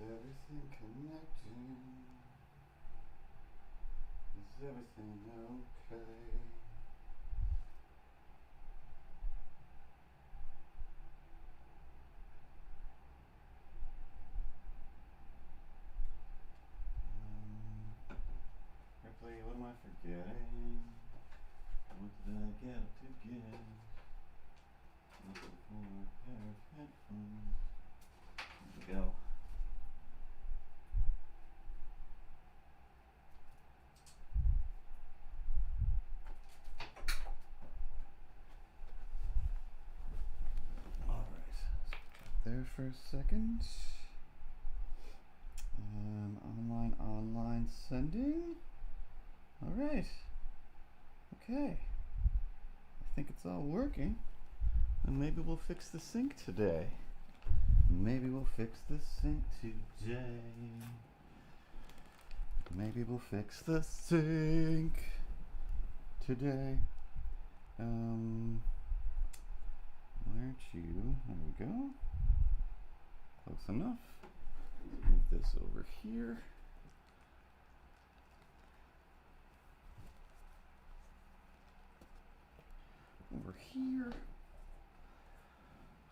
everything connecting? Is everything okay? Ripley, what am I forgetting? What did I get to get? Looking for a pair of headphones. Here we go. There for a second. Online sending. All right. Okay. I think it's all working. And maybe we'll fix the sync today. Maybe we'll fix the sync today. Maybe we'll fix the sync today. Where'd you? There we go. Close enough. Move this over here. Over here.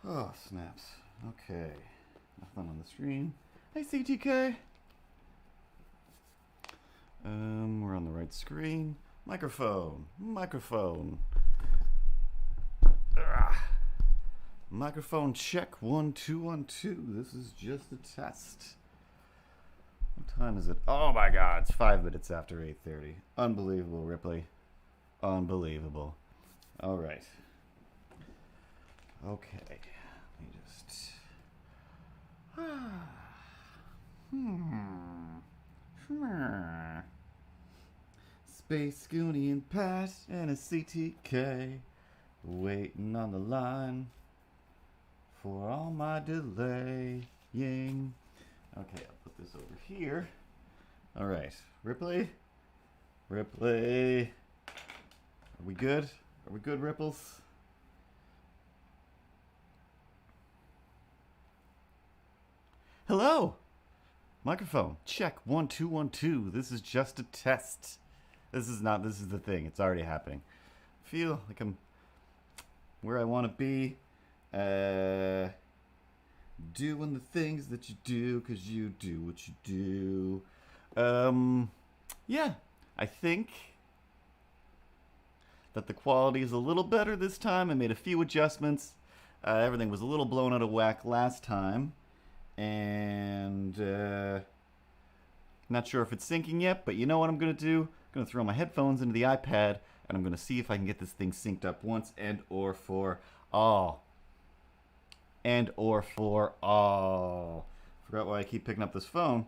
Oh, snaps. Okay. Nothing on the stream. Hey, CTK. We're on the right screen. Microphone. Microphone check 1 2 1 2. This is just a test. What time is it? Oh my God! It's 5 minutes after 8:30. Unbelievable, Ripley. Unbelievable. All right. Okay. Let me just. Space Goonie and Pat and a CTK waiting on the line for all my delaying. Okay, I'll put this over here. All right, Ripley. Are we good? Are we good, Ripples? Hello. Microphone check 1 2 1 2. This is just a test. This is the thing. It's already happening. Feel like I'm where I want to be. Doing the things that you do because you do what you do. Yeah, I think that the quality is a little better this time. I made a few adjustments. Everything was a little blown out of whack last time. And not sure if it's syncing yet, but you know what I'm going to do? I'm going to throw my headphones into the iPad, and I'm going to see if I can get this thing synced up once and or for all. Forgot why I keep picking up this phone.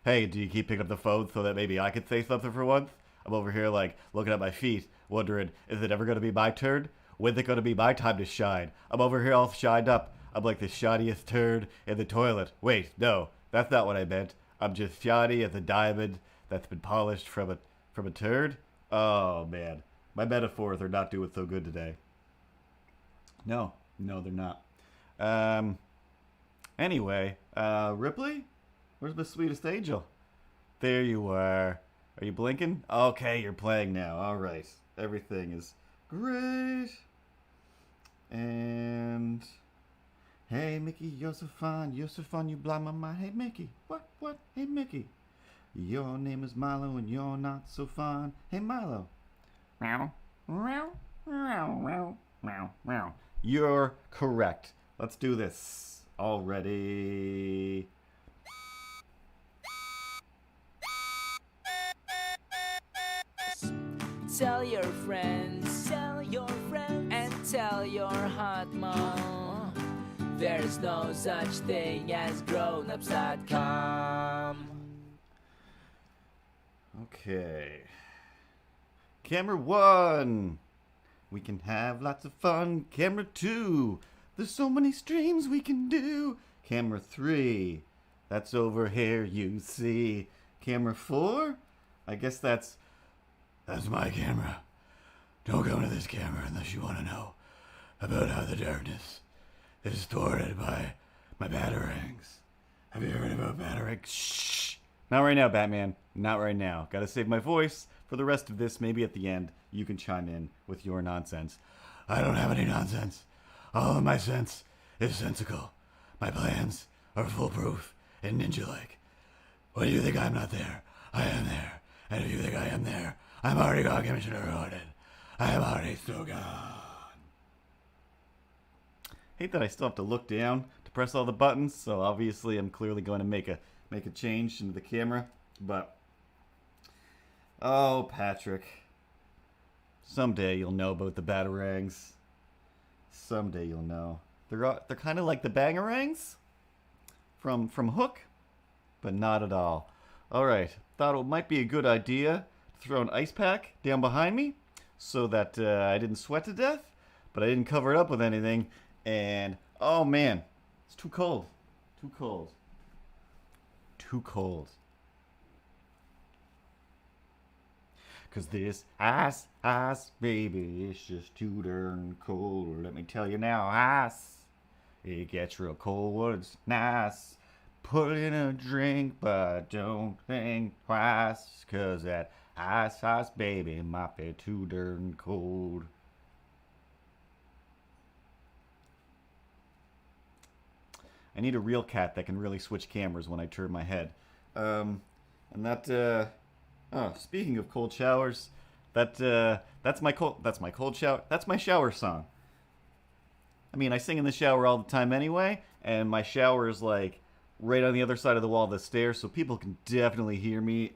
Hey, do you keep picking up the phone so that maybe I could say something for once? I'm over here like looking at my feet, wondering, is it ever going to be my turn? When's it going to be my time to shine? I'm over here all shined up. I'm like the shoddiest turd in the toilet. Wait, no, that's not what I meant. I'm just shoddy as a diamond that's been polished from a turd. Oh man, my metaphors are not doing so good today. No, they're not. Anyway, Ripley, where's my sweetest angel? There you are. Are you blinking? Okay, you're playing now. All right, everything is great. And hey, Mickey, you're so fun, you blow my mind. Hey, Mickey, what? Hey, Mickey, your name is Milo and you're not so fun. Hey, Milo. Meow, meow, meow, meow, meow. You're correct. Let's do this. Already. Tell your friends, and tell your hot mom. There's no such thing as grownups.com. Okay. Camera 1. We can have lots of fun. Camera 2. There's so many streams we can do. Camera 3. That's over here, you see. Camera 4. I guess that's my camera. Don't go into this camera unless you want to know about how the darkness is thwarted by my batarangs. Have you heard about batarangs? Shh. Not right now, Batman. Not right now. Gotta save my voice for the rest of this. Maybe at the end you can chime in with your nonsense. I don't have any nonsense. All of my sense is sensical. My plans are foolproof and ninja-like. When you think I'm not there, I am there. And if you think I am there, I'm already gone, Commissioner Gordon. I am already so gone. Hate that I still have to look down to press all the buttons, so obviously I'm clearly going to make a change into the camera, but oh, Patrick, someday you'll know about the batarangs. Someday you'll know. They're kind of like the bangarangs from Hook, but not at all. All right, thought it might be a good idea to throw an ice pack down behind me so that I didn't sweat to death, but I didn't cover it up with anything. And oh man, it's too cold. Too cold. Too cold. 'Cause this ice, baby, it's just too darn cold. Let me tell you now, ice, it gets real cold when it's nice. Put in a drink, but don't think twice. 'Cause that ice, baby, might be too darn cold. I need a real cat that can really switch cameras when I turn my head. And that, speaking of cold showers, that's my cold shower. That's my shower song. I mean, I sing in the shower all the time anyway, and my shower is like right on the other side of the wall of the stairs, so people can definitely hear me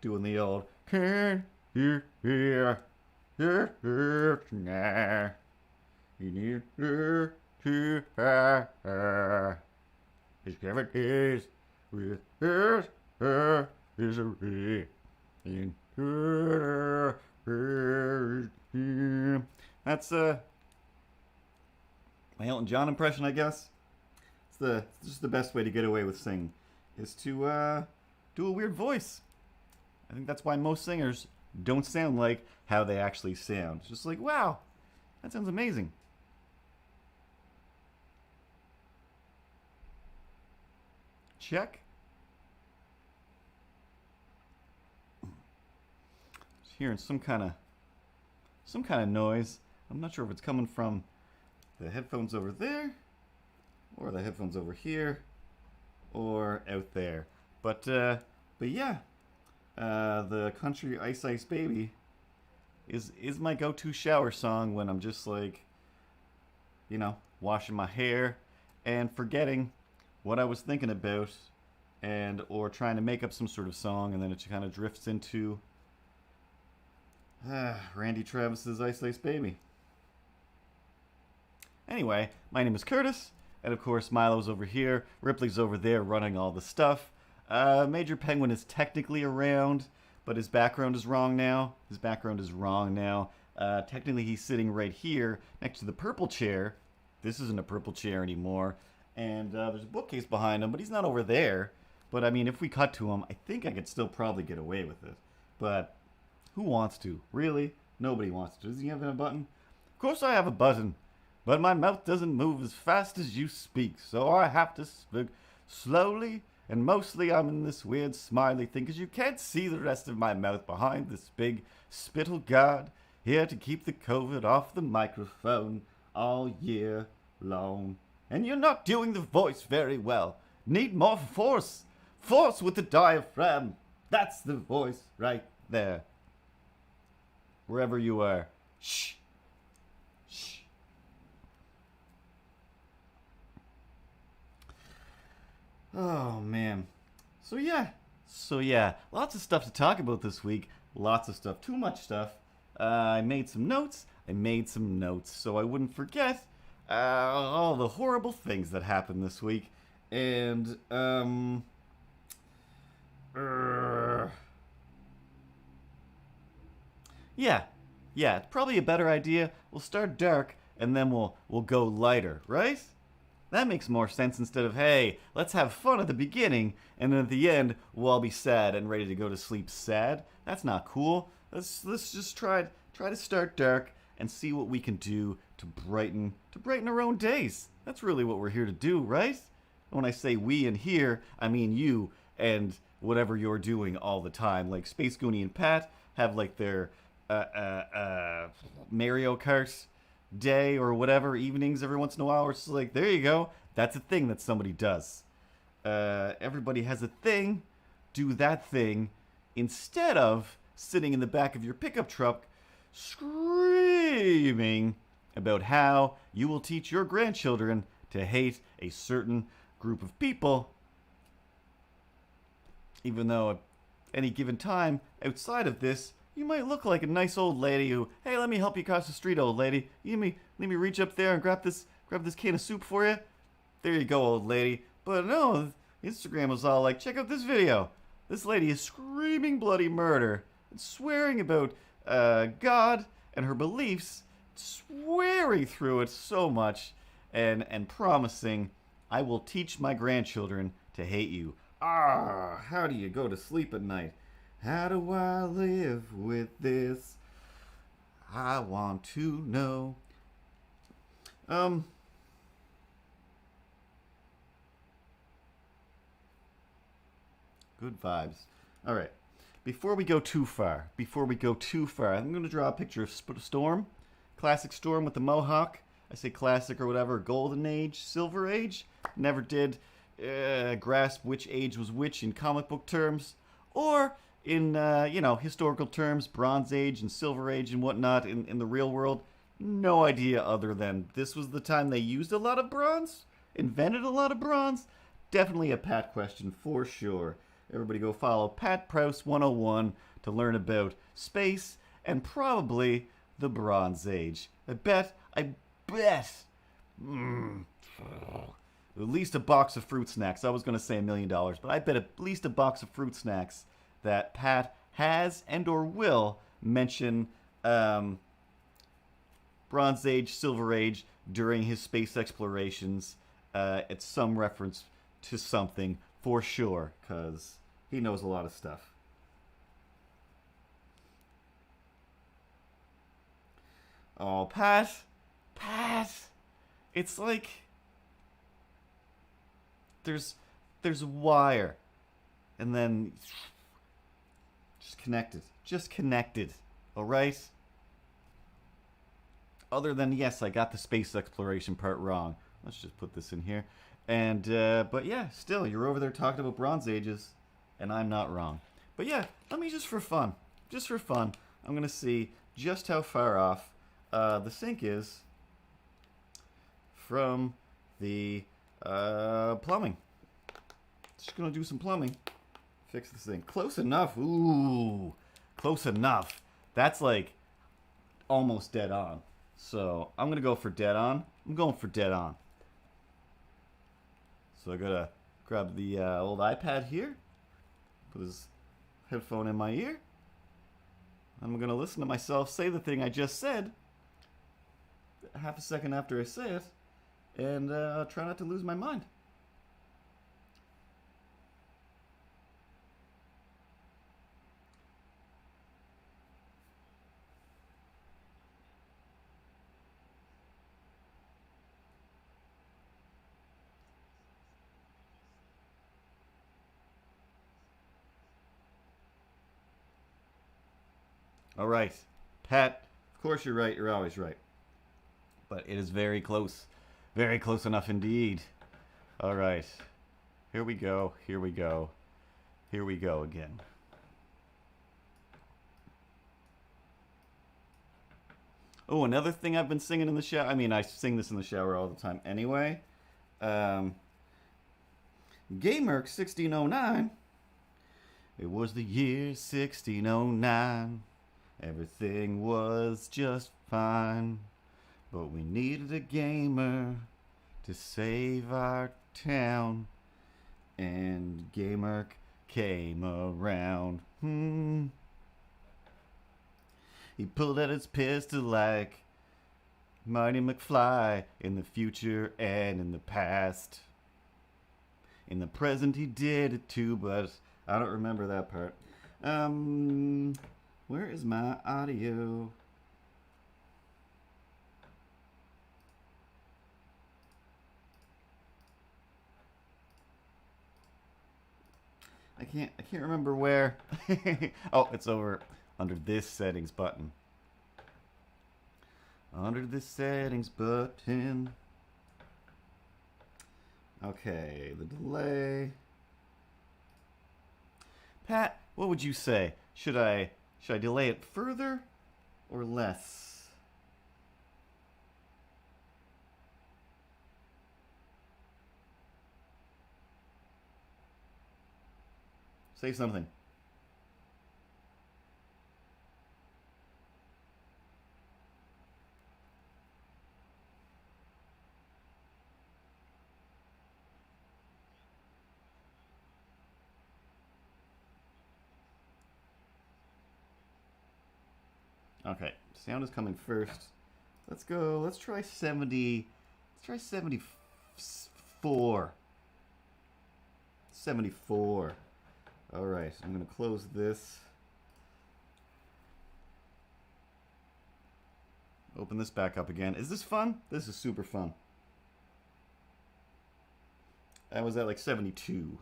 doing the old "Can you hear now? You need to his 7 days with her is a ray in her. That's my Elton John impression, I guess. It's just the best way to get away with singing is to do a weird voice. I think that's why most singers don't sound like how they actually sound. It's just like, wow, that sounds amazing. Check. Just hearing some kind of noise. I'm not sure if it's coming from the headphones over there, or the headphones over here, or out there. But yeah, the country Ice Ice Baby is my go-to shower song when I'm just like, you know, washing my hair and forgetting what I was thinking about, and or trying to make up some sort of song, and then it kind of drifts into Randy Travis's Ice Ice Baby. Anyway, my name is Curtis, and of course Milo's over here, Ripley's over there running all the stuff. Major Penguin is technically around, but his background is wrong now. Technically he's sitting right here next to the purple chair. This isn't a purple chair anymore. And there's a bookcase behind him, but he's not over there. But I mean, if we cut to him, I think I could still probably get away with it. But who wants to? Really? Nobody wants to. Does he have a button? Of course I have a button. But my mouth doesn't move as fast as you speak, so I have to speak slowly. And mostly I'm in this weird smiley thing, because you can't see the rest of my mouth behind this big spittle guard. Here to keep the COVID off the microphone all year long. And you're not doing the voice very well. Need more force. Force with the diaphragm. That's the voice right there. Wherever you are. Shh. Shh. Oh, man. So yeah, lots of stuff to talk about this week. Lots of stuff. Too much stuff. I made some notes. So I wouldn't forget all the horrible things that happened this week. And, yeah, yeah, it's probably a better idea. We'll start dark and then we'll go lighter, right? That makes more sense instead of, hey, let's have fun at the beginning and then at the end we'll all be sad and ready to go to sleep sad. That's not cool. Let's just try to start dark and see what we can do to brighten our own days. That's really what we're here to do, right? When I say we and here, I mean you and whatever you're doing all the time. Like Space Goonie and Pat have like their Mario Kart day or whatever evenings every once in a while. It's like, there you go. That's a thing that somebody does. Everybody has a thing. Do that thing instead of sitting in the back of your pickup truck screaming about how you will teach your grandchildren to hate a certain group of people, even though at any given time outside of this, you might look like a nice old lady who, hey, let me help you cross the street, old lady. Let me reach up there and grab this can of soup for you. There you go, old lady. But no, Instagram was all like, check out this video. This lady is screaming bloody murder and swearing about God and her beliefs, swearing through it so much and promising, I will teach my grandchildren to hate you. How do you go to sleep at night? How do I live with this? I want to know. Good vibes. All right. Before we go too far, I'm going to draw a picture of Storm. Classic Storm with the mohawk. I say classic or whatever. Golden Age, Silver Age. Never did grasp which age was which in comic book terms. Or in, historical terms, Bronze Age and Silver Age and whatnot in the real world. No idea other than this was the time they used a lot of bronze, invented a lot of bronze. Definitely a Pat question for sure. Everybody go follow Pat Prouse 101 to learn about space and probably the Bronze Age. I bet, at least a box of fruit snacks. I was going to say $1 million, but I bet at least a box of fruit snacks that Pat has and or will mention Bronze Age, Silver Age during his space explorations at some reference to something for sure, because he knows a lot of stuff. Oh, Pat, it's like there's a wire, and then just connected, all right? Other than, yes, I got the space exploration part wrong. Let's just put this in here. And, but yeah, still, you're over there talking about Bronze Ages, and I'm not wrong. But yeah, let me just for fun, I'm going to see just how far off the sink is from the plumbing. Just going to do some plumbing. Fix this thing. Close enough. Ooh, close enough. That's like almost dead on. So I'm going to go for dead on. I'm going for dead on. So I got to grab the old iPad here. Put his headphone in my ear. I'm going to listen to myself say the thing I just said. Half a second after I say it. And try not to lose my mind. All right, Pat, of course you're right. You're always right. But it is very close. Very close enough indeed. All right. Here we go. Here we go. Here we go again. Oh, another thing I've been singing in the shower. I mean, I sing this in the shower all the time anyway. Gamerk 1609. It was the year 1609. Everything was just fine. But we needed a gamer to save our town. And Gamerk came around. He pulled out his pistol like Marty McFly in the future and in the past. In the present he did it too, but I don't remember that part. Where is my audio? I can't remember where. Oh, it's over under this settings button. Under this settings button. Okay, the delay. Pat, what would you say? Should I delay it further or less? Say something. Okay, sound is coming first. Let's go. Let's try 70. Let's try 74. 74. All right, I'm going to close this. Open this back up again. Is this fun? This is super fun. I was at like 72.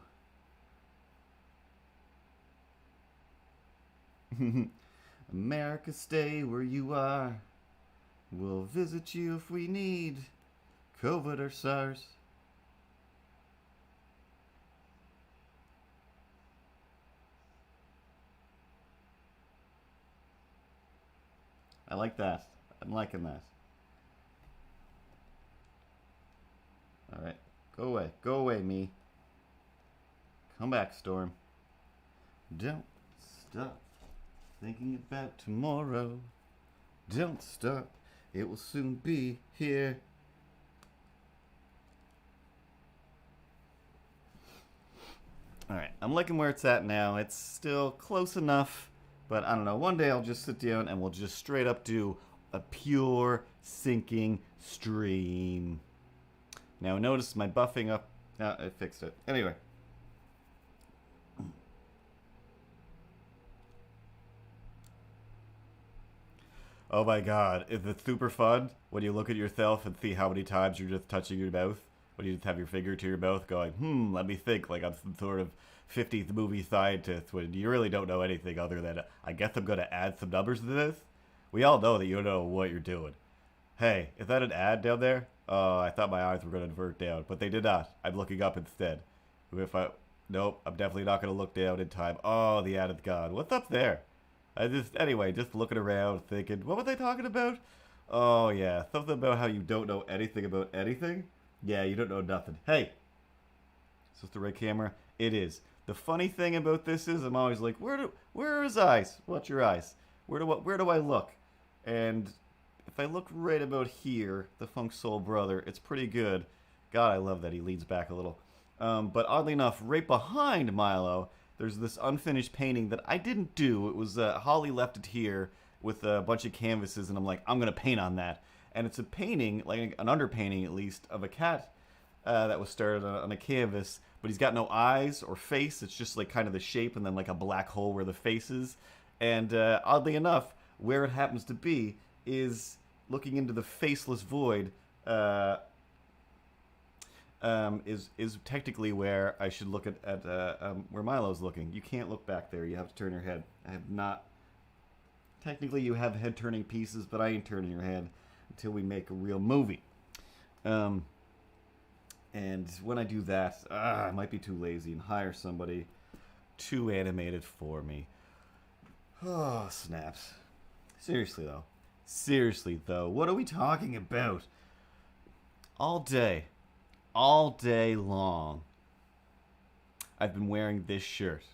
America, stay where you are. We'll visit you if we need COVID or SARS. I like that. I'm liking that. All right. Go away. Go away, me. Come back, Storm. Don't stop thinking about tomorrow. Don't stop. It will soon be here. Alright, I'm liking where it's at now. It's still close enough, but I don't know. One day I'll just sit down and we'll just straight up do a pure syncing stream. Now notice my buffing up. No, I fixed it. Anyway. Oh my god, is it super fun when you look at yourself and see how many times you're just touching your mouth? When you just have your finger to your mouth going, let me think, like I'm some sort of 50th movie scientist when you really don't know anything other than, I guess I'm going to add some numbers to this? We all know that you don't know what you're doing. Hey, is that an ad down there? Oh, I thought my eyes were going to invert down, but they did not. I'm looking up instead. Nope, I'm definitely not going to look down in time. Oh, the ad is gone. What's up there? Anyway, just looking around thinking, what was I talking about? Oh, yeah, something about how you don't know anything about anything? Yeah, you don't know nothing. Hey! Is this the right camera? It is. The funny thing about this is I'm always like, where are his eyes? What's your eyes? Where do I look? And if I look right about here, the Funk Soul Brother, it's pretty good. God, I love that he leans back a little. But oddly enough, right behind Milo, there's this unfinished painting that I didn't do. It was, Holly left it here with a bunch of canvases, and I'm like, I'm going to paint on that. And it's a painting, like an underpainting at least, of a cat that was started on a canvas, but he's got no eyes or face. It's just like kind of the shape and then like a black hole where the face is. And oddly enough, where it happens to be is looking into the faceless void is technically where I should look at where Milo's looking. You can't look back there. You have to turn your head. I have not... Technically, you have head-turning pieces, but I ain't turning your head until we make a real movie. And when I do that, I might be too lazy and hire somebody to animate it for me. Oh, snaps. Seriously, though. What are we talking about? All day long. I've been wearing this shirt.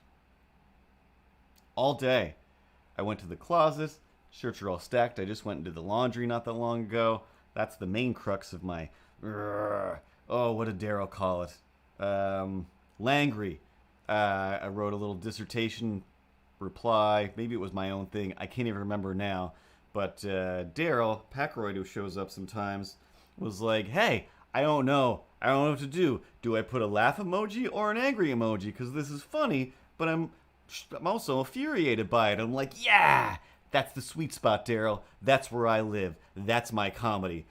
All day. I went to the closet. Shirts are all stacked. I just went into the laundry not that long ago. That's the main crux of my... Oh, what did Daryl call it? Langry. I wrote a little dissertation reply. Maybe it was my own thing. I can't even remember now. But Daryl, Packroyd, who shows up sometimes, was like, hey, I don't know. I don't know what to do. Do I put a laugh emoji or an angry emoji? Because this is funny, but I'm also infuriated by it. I'm like, yeah, that's the sweet spot, Daryl. That's where I live. That's my comedy.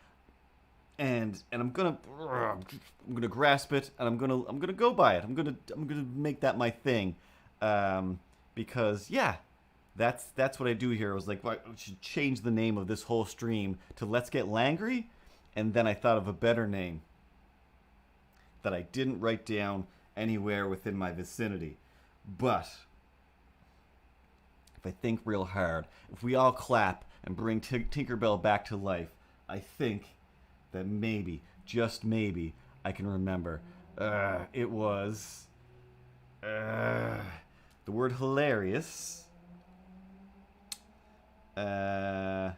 And I'm gonna grasp it, and I'm gonna go by it. I'm gonna make that my thing, because yeah, that's what I do here. I was like, well, I should change the name of this whole stream to Let's Get Langry, and then I thought of a better name that I didn't write down anywhere within my vicinity. But if I think real hard, if we all clap and bring Tinkerbell back to life, I think that maybe, just maybe, I can remember. It was the word hilarious. Hilangrious.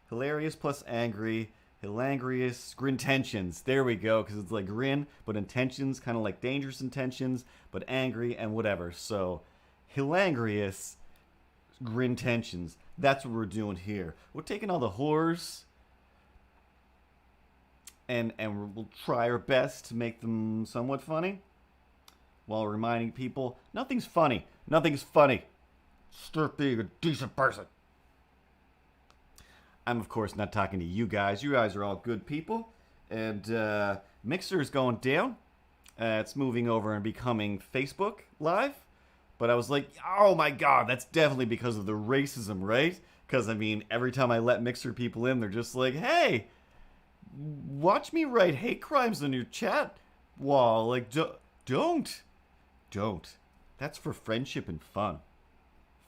Hilarious plus angry. Hilangrious. Grintentions. There we go, because it's like grin, but intentions, kind of like dangerous intentions, but angry and whatever. So, Hilangrious. Grintentions. That's what we're doing here. We're taking all the horrors and we'll try our best to make them somewhat funny while reminding people nothing's funny. Nothing's funny. Start being a decent person. I'm, of course, not talking to you guys. You guys are all good people. And Mixer is going down. It's moving over and becoming Facebook Live. But I was like, oh my god, that's definitely because of the racism, right? Because, I mean, every time I let Mixer people in, they're just like, hey, watch me write hate crimes on your chat wall. Like, don't. That's for friendship and fun.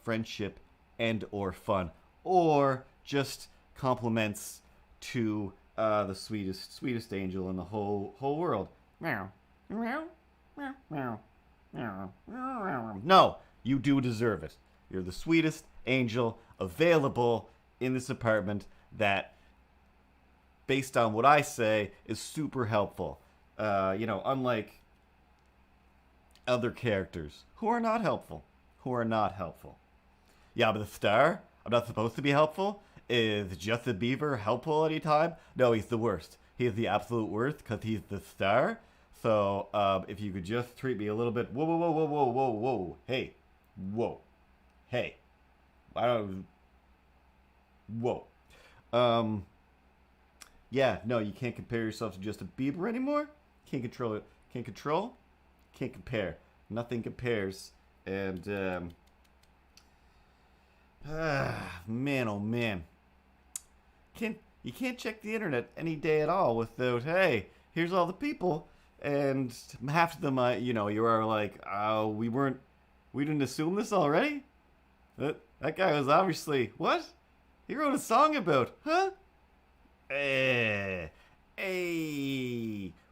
Friendship and or fun. Or just compliments to the sweetest angel in the whole world. Meow. Meow. Meow. Meow. No, you do deserve it. You're the sweetest angel available in this apartment that, based on what I say, is super helpful. Unlike other characters who are not helpful. Yeah, but the star, I'm not supposed to be helpful? Is Justin Bieber helpful anytime? No, he's the worst. He is the absolute worst because he's the star. So, if you could just treat me a little bit... Whoa. Hey. Whoa. Hey. I don't... Whoa. Yeah, no, you can't compare yourself to Justin Bieber anymore. Can't control it. Can't compare. Nothing compares. And, man, oh man. You can't check the internet any day at all without, hey, here's all the people... And half of them, you are like, oh, we didn't assume this already? That guy was obviously, what? He wrote a song about, huh? Hey,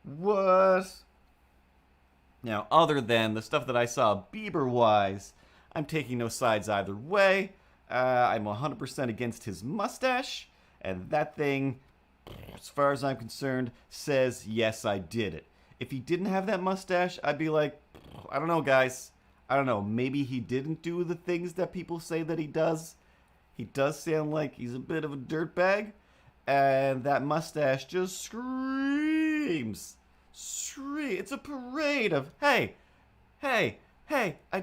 what? Now, other than the stuff that I saw Bieber-wise, I'm taking no sides either way. I'm 100% against his mustache, and that thing, as far as I'm concerned, says, yes, I did it. If he didn't have that mustache, I'd be like, I don't know, guys. I don't know. Maybe he didn't do the things that people say that he does. He does sound like he's a bit of a dirtbag. And that mustache just screams. It's a parade of, hey, I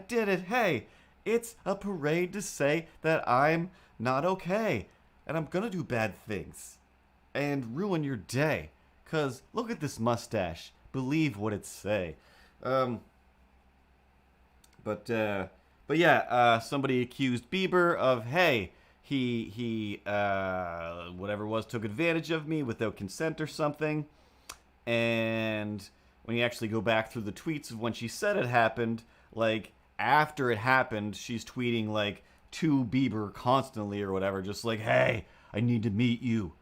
did it. Hey, it's a parade to say that I'm not okay. And I'm going to do bad things. And ruin your day. Because look at this mustache. Believe what it say. But yeah, somebody accused Bieber of, hey, he whatever it was, took advantage of me without consent or something. And when you actually go back through the tweets of when she said it happened, like, after it happened, she's tweeting, like, to Bieber constantly or whatever, just like, hey, I need to meet you.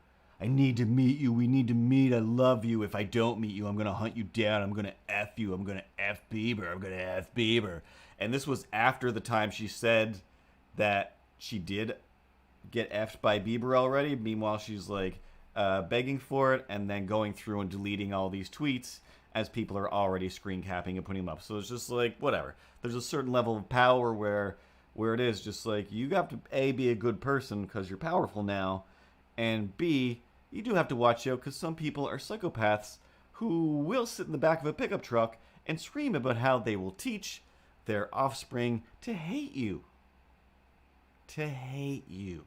I need to meet you. We need to meet. I love you. If I don't meet you, I'm going to hunt you down. I'm going to F you. I'm going to F Bieber. I'm going to F Bieber. And this was after the time she said that she did get F'd by Bieber already. Meanwhile, she's like begging for it and then going through and deleting all these tweets as people are already screen capping and putting them up. So it's just like, whatever. There's a certain level of power where it is just like, you have to, A, be a good person because you're powerful now, and B, you do have to watch out because some people are psychopaths who will sit in the back of a pickup truck and scream about how they will teach their offspring to hate you. To hate you.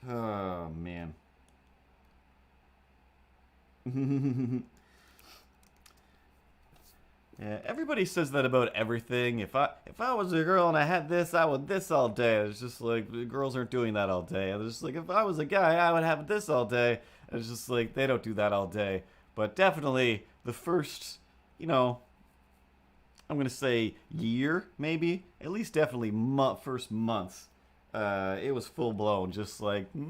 Oh, man. Yeah, everybody says that about everything. If I was a girl and I had this, I would this all day. It's just like, girls aren't doing that all day. It's just like, if I was a guy, I would have this all day. It's just like, they don't do that all day. But definitely the first, I'm going to say year, maybe. At least definitely first months. It was full blown, just like, let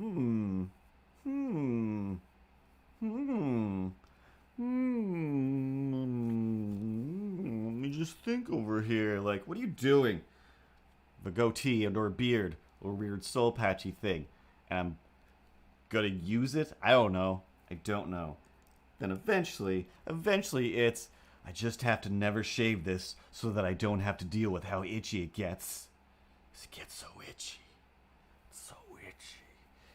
me just think over here. Like, what are you doing? The goatee and or beard or weird soul patchy thing. And I'm gonna use it? I don't know. Then eventually it's, I just have to never shave this so that I don't have to deal with how itchy it gets. It gets so itchy. So itchy.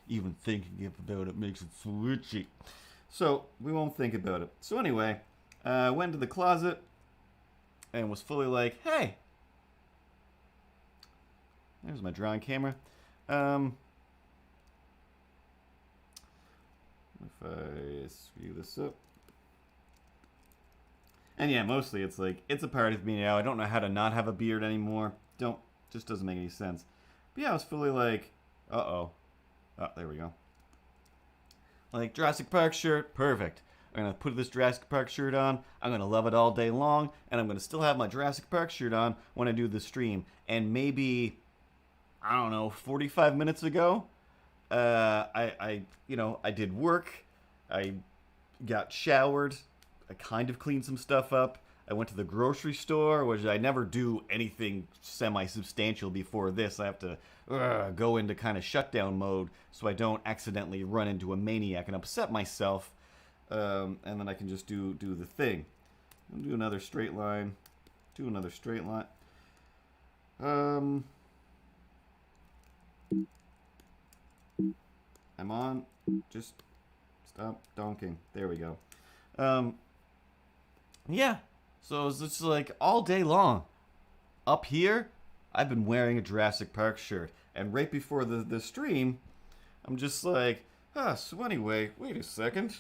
Even thinking about it makes it so itchy. So, we won't think about it. So anyway, I went to the closet and was fully like, hey, there's my drawing camera. If I screw this up. And yeah, mostly it's like, it's a part of me now. I don't know how to not have a beard anymore. Just doesn't make any sense. But yeah, I was fully like, uh-oh. Oh, there we go. Like, Jurassic Park shirt, perfect. I'm going to put this Jurassic Park shirt on. I'm going to love it all day long. And I'm going to still have my Jurassic Park shirt on when I do the stream. And maybe, I don't know, 45 minutes ago, I did work. I got showered. I kind of cleaned some stuff up. I went to the grocery store, which I never do anything semi-substantial before this. I have to go into kind of shutdown mode so I don't accidentally run into a maniac and upset myself. And then I can just do the thing. I'll do another straight line. I'm on. Just stop donking. There we go. Yeah. So it's just like all day long. Up here, I've been wearing a Jurassic Park shirt. And right before the stream, I'm just like, so anyway, wait a second.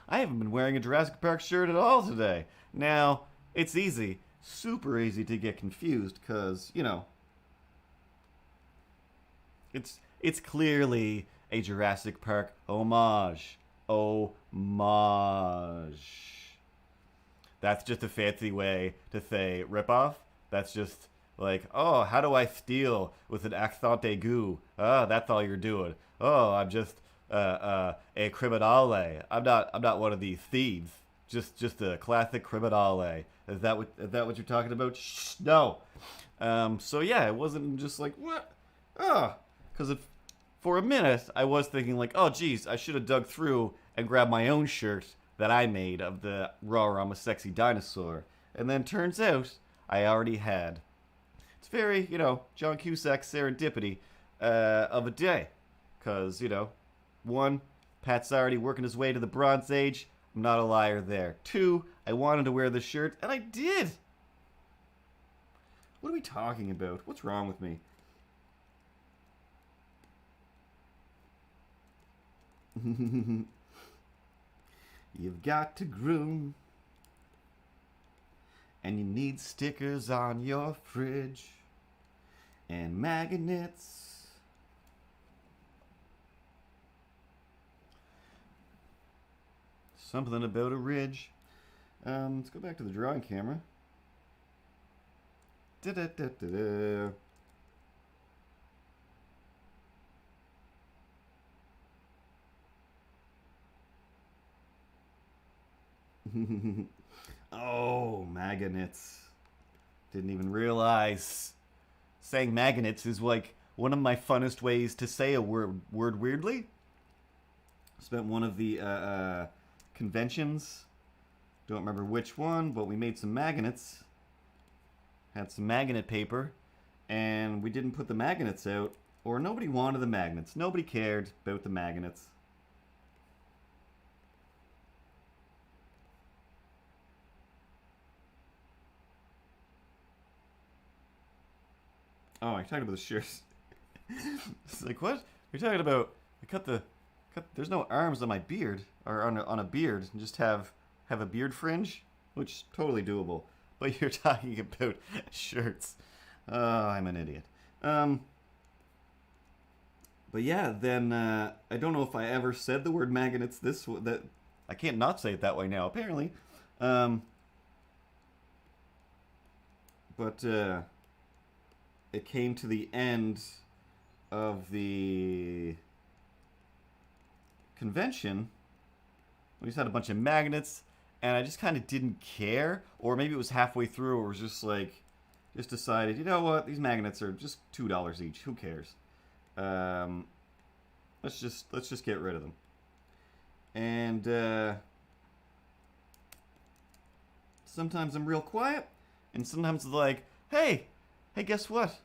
I haven't been wearing a Jurassic Park shirt at all today. Now, it's easy, super easy to get confused, because, it's clearly a Jurassic Park homage. That's just a fancy way to say ripoff. That's just like, oh, how do I steal with an accent aigu? Oh, that's all you're doing. Oh, I'm just a criminale. I'm not one of these thieves. Just a classic criminale. Is that what you're talking about? Shh, no. So yeah, it wasn't just like what? Oh, because for a minute I was thinking like, oh geez, I should have dug through and grabbed my own shirt that I made of the raw I'm a sexy dinosaur. And then turns out I already had. It's very, John Cusack serendipity of a day. Because, one, Pat's already working his way to the Bronze Age. I'm not a liar there. Two, I wanted to wear the shirt, and I did. What are we talking about? What's wrong with me? You've got to groom, and you need stickers on your fridge, and magnets. Something about a ridge. Let's go back to the drawing camera. Da-da-da-da-da. Oh, magnets. Didn't even realize. Saying magnets is like one of my funnest ways to say a word weirdly. Spent one of the conventions. Don't remember which one, but we made some magnets. Had some magnet paper. And we didn't put the magnets out. Or nobody wanted the magnets. Nobody cared about the magnets. Oh, you're talking about the shirts. It's like, what? You're talking about, there's no arms on my beard, or on a beard, and just have a beard fringe, which is totally doable. But you're talking about shirts. Oh, I'm an idiot. But yeah, then I don't know if I ever said the word magnets that I can't not say it that way now, apparently. But it came to the end of the convention. We just had a bunch of magnets, and I just kind of didn't care. Or maybe it was halfway through, or it was just like, just decided, you know what, these magnets are just $2 each. Who cares? Let's just get rid of them. And sometimes I'm real quiet, and sometimes it's like, hey, guess what?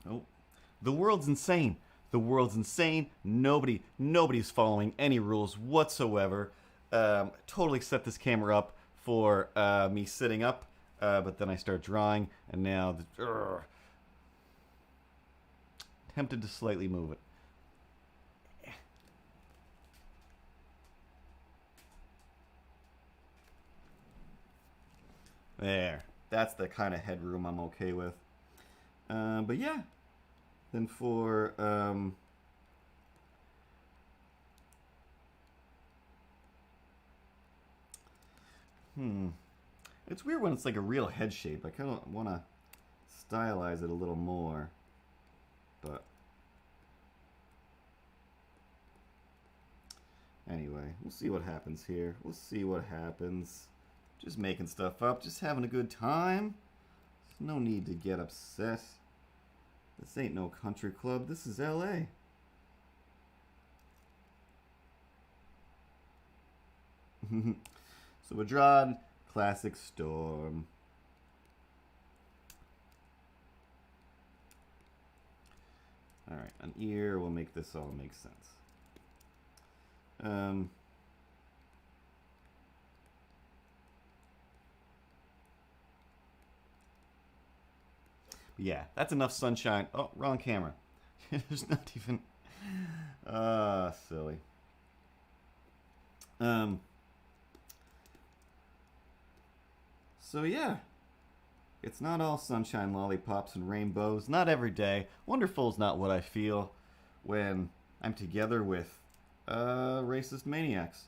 Oh, the world's insane. The world's insane. Nobody's following any rules whatsoever. Totally set this camera up for me sitting up, but then I start drawing, and now tempted to slightly move it. There. That's the kind of headroom I'm okay with. But yeah. Then for it's weird when it's like a real head shape. I kind of want to stylize it a little more. But anyway, we'll see what happens here. We'll see what happens. Just making stuff up, just having a good time. There's no need to get upset. This ain't no country club. This is LA. So we drawed classic storm. Alright, an ear will make this all make sense. Yeah, that's enough sunshine. Oh, wrong camera. There's not even... silly. So yeah, it's not all sunshine, lollipops, and rainbows. Not every day. Wonderful is not what I feel when I'm together with racist maniacs.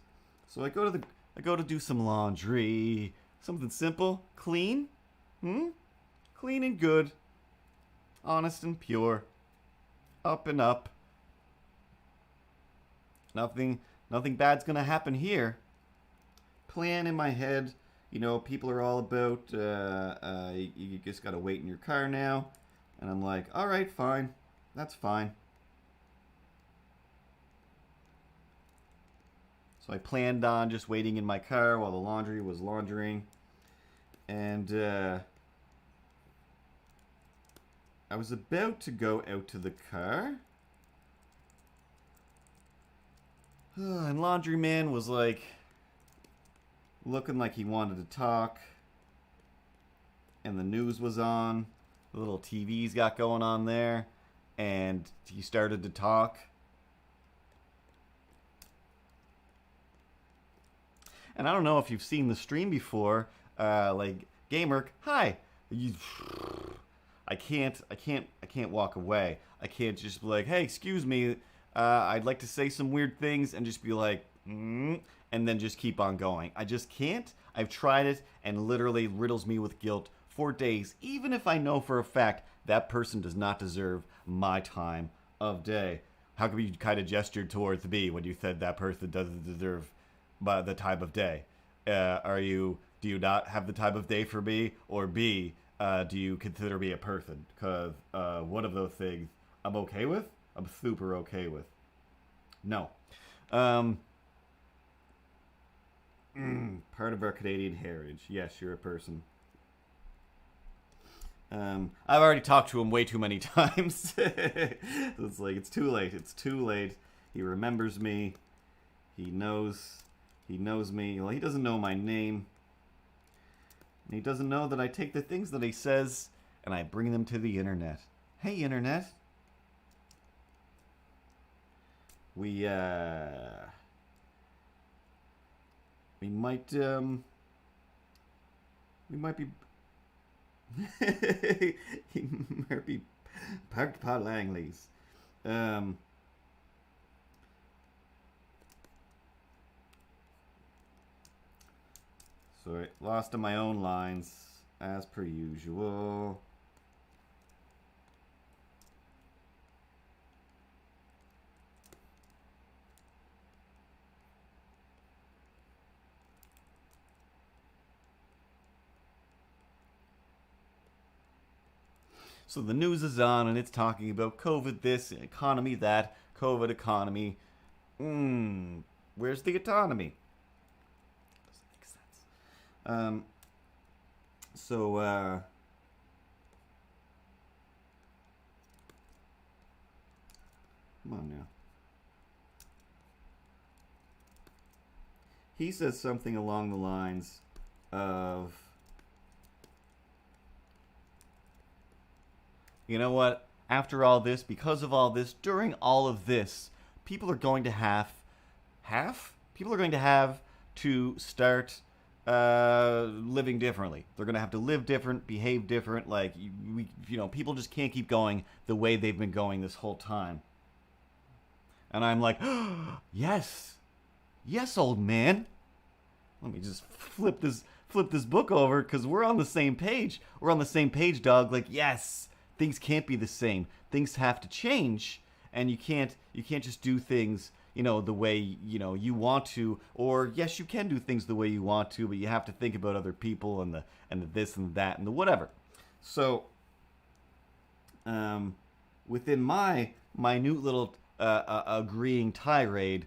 So I go to do some laundry, something simple, clean, clean and good, honest and pure, up and up. Nothing bad's gonna happen here. Plan in my head. You know, people are all about, you just gotta wait in your car now. And I'm like, alright, fine. That's fine. So I planned on just waiting in my car while the laundry was laundering. And, I was about to go out to the car. And Laundryman was like... looking like he wanted to talk. And the news was on. The little TV's got going on there. And he started to talk. And I don't know if you've seen the stream before. Like, Gamer, hi. I can't walk away. I can't just be like, hey, excuse me. I'd like to say some weird things and just be like, and then just keep on going. I just can't. I've tried it and literally riddles me with guilt for days, even if I know for a fact that person does not deserve my time of day. How come you kind of gestured towards me when you said that person doesn't deserve by the time of day? Do you not have the time of day for me, or B, do you consider me a person? Because one of those things I'm okay with. I'm super okay with. No. Part of our Canadian heritage. Yes, you're a person. I've already talked to him way too many times. It's like, it's too late. It's too late. He remembers me. He knows me. Well, he doesn't know my name. And he doesn't know that I take the things that he says and I bring them to the internet. Hey, internet. We might be he might be parked Pat Langley's. Sorry, lost in my own lines, as per usual. So the news is on, and it's talking about COVID this, economy that, COVID economy. Where's the autonomy? Doesn't make sense. Come on now. He says something along the lines of, you know what? After all this, because of all this, during all of this, people are going to have to start living differently. They're going to have to live different, behave different. Like, people just can't keep going the way they've been going this whole time. And I'm like, yes, old man. Let me just flip this book over, because we're on the same page. We're on the same page, dog. Like, yes. Things can't be the same. Things have to change, and you can't just do things, the way, you want to. Or yes, you can do things the way you want to, but you have to think about other people and the this and that and the whatever. So, within my minute little agreeing tirade,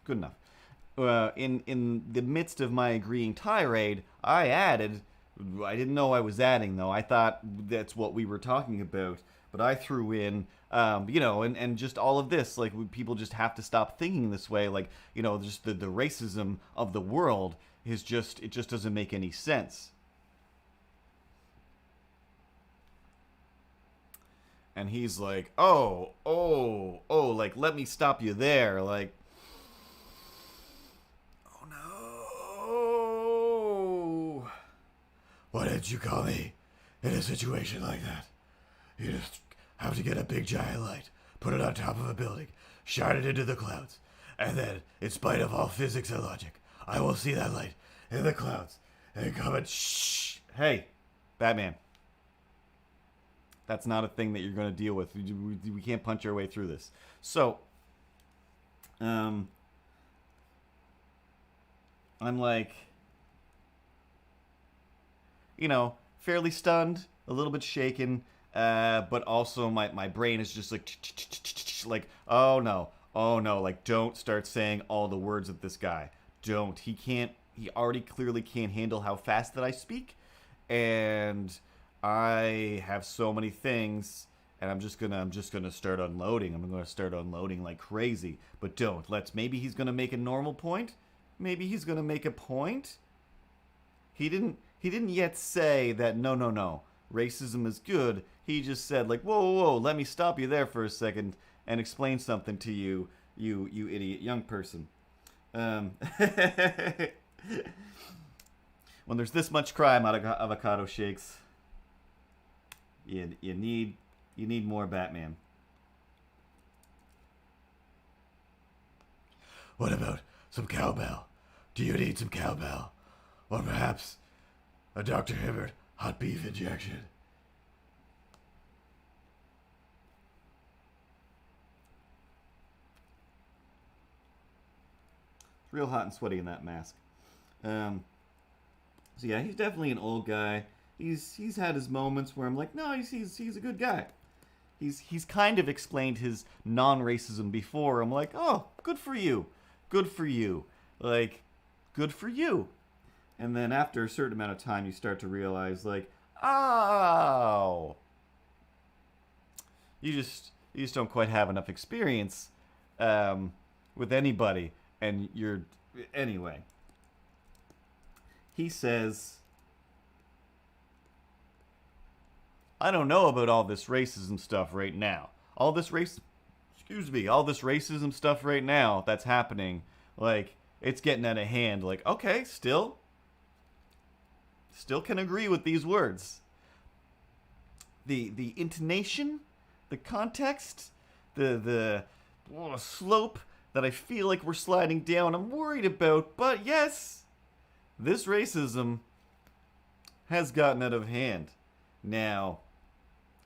good enough. In the midst of my agreeing tirade, I added, I didn't know I was adding though. I thought that's what we were talking about, but I threw in, and just all of this, like, people just have to stop thinking this way. Like, just the racism of the world it just doesn't make any sense. And he's like, oh, like, let me stop you there, like. Why did you call me in a situation like that? You just have to get a big giant light, put it on top of a building, shine it into the clouds, and then, in spite of all physics and logic, I will see that light in the clouds and come and shh. Hey, Batman. That's not a thing that you're going to deal with. We can't punch our way through this. So, I'm like, fairly stunned, a little bit shaken, but also my brain is just like, oh no, like, don't start saying all the words of this guy. Don't. He already clearly can't handle how fast that I speak, and I have so many things, and I'm just gonna start unloading. I'm gonna start unloading like crazy, but don't. Maybe he's gonna make a normal point. Maybe he's gonna make a point. He didn't yet say that no, racism is good. He just said, like, whoa, let me stop you there for a second and explain something to you idiot young person. When there's this much crime out of avocado shakes, you need more Batman. What about some cowbell Do you need some cowbell? Or perhaps a Dr. Hibbert hot beef injection? It's real hot and sweaty in that mask. So yeah, he's definitely an old guy. He's had his moments where I'm like, no, he's a good guy. He's kind of explained his non-racism before. I'm like, oh, good for you. Good for you. Like, good for you. And then after a certain amount of time, you start to realize, like, oh, you just don't quite have enough experience with anybody. And you're, anyway. He says, I don't know about all this racism stuff right now. All this racism stuff right now that's happening, like, it's getting out of hand. Like, okay, still can agree with these words. The intonation, the context, the slope that I feel like we're sliding down, I'm worried about. But yes, this racism has gotten out of hand. Now,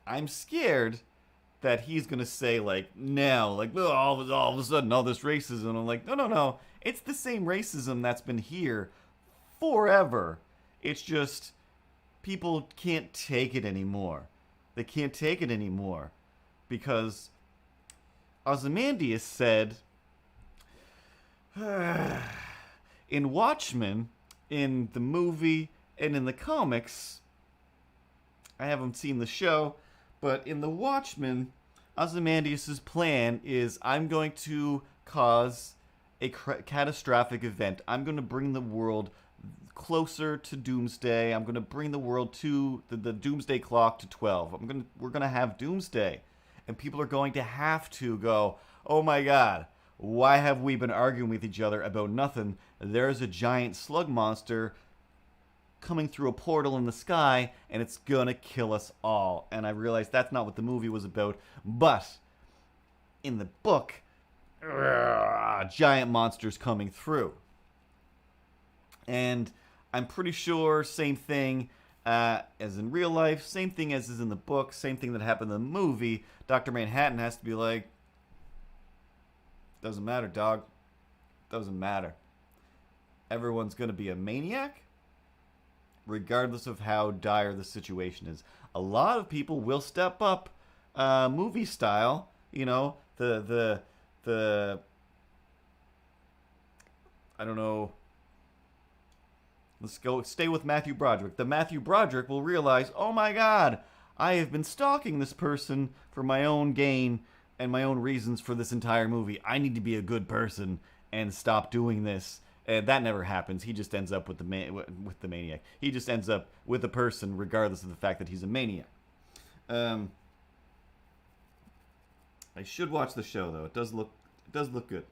I'm scared that he's going to say, like, now, like, oh, all of a sudden, all this racism. I'm like, no. It's the same racism that's been here forever. It's just people can't take it anymore. They can't take it anymore. Because Ozymandias said, in Watchmen, in the movie, and in the comics, I haven't seen the show, but in the Watchmen, Ozymandias' plan is, I'm going to cause a catastrophic event. I'm going to bring the world closer to Doomsday. I'm going to bring the world to the Doomsday clock to 12. We're going to have Doomsday. And people are going to have to go, oh my god, why have we been arguing with each other about nothing? There's a giant slug monster coming through a portal in the sky, and it's gonna kill us all. And I realized that's not what the movie was about, but in the book, giant monsters coming through. And I'm pretty sure same thing as in real life, same thing as is in the book, same thing that happened in the movie. Dr. Manhattan has to be like, doesn't matter, dog. Doesn't matter. Everyone's gonna be a maniac, regardless of how dire the situation is. A lot of people will step up, movie style. You know, the I don't know. Let's stay with Matthew Broderick. The Matthew Broderick will realize, oh my god, I have been stalking this person for my own gain and my own reasons for this entire movie. I need to be a good person and stop doing this. And that never happens. He just ends up with the maniac. He just ends up with a person, regardless of the fact that he's a maniac. I should watch the show though. It does look good.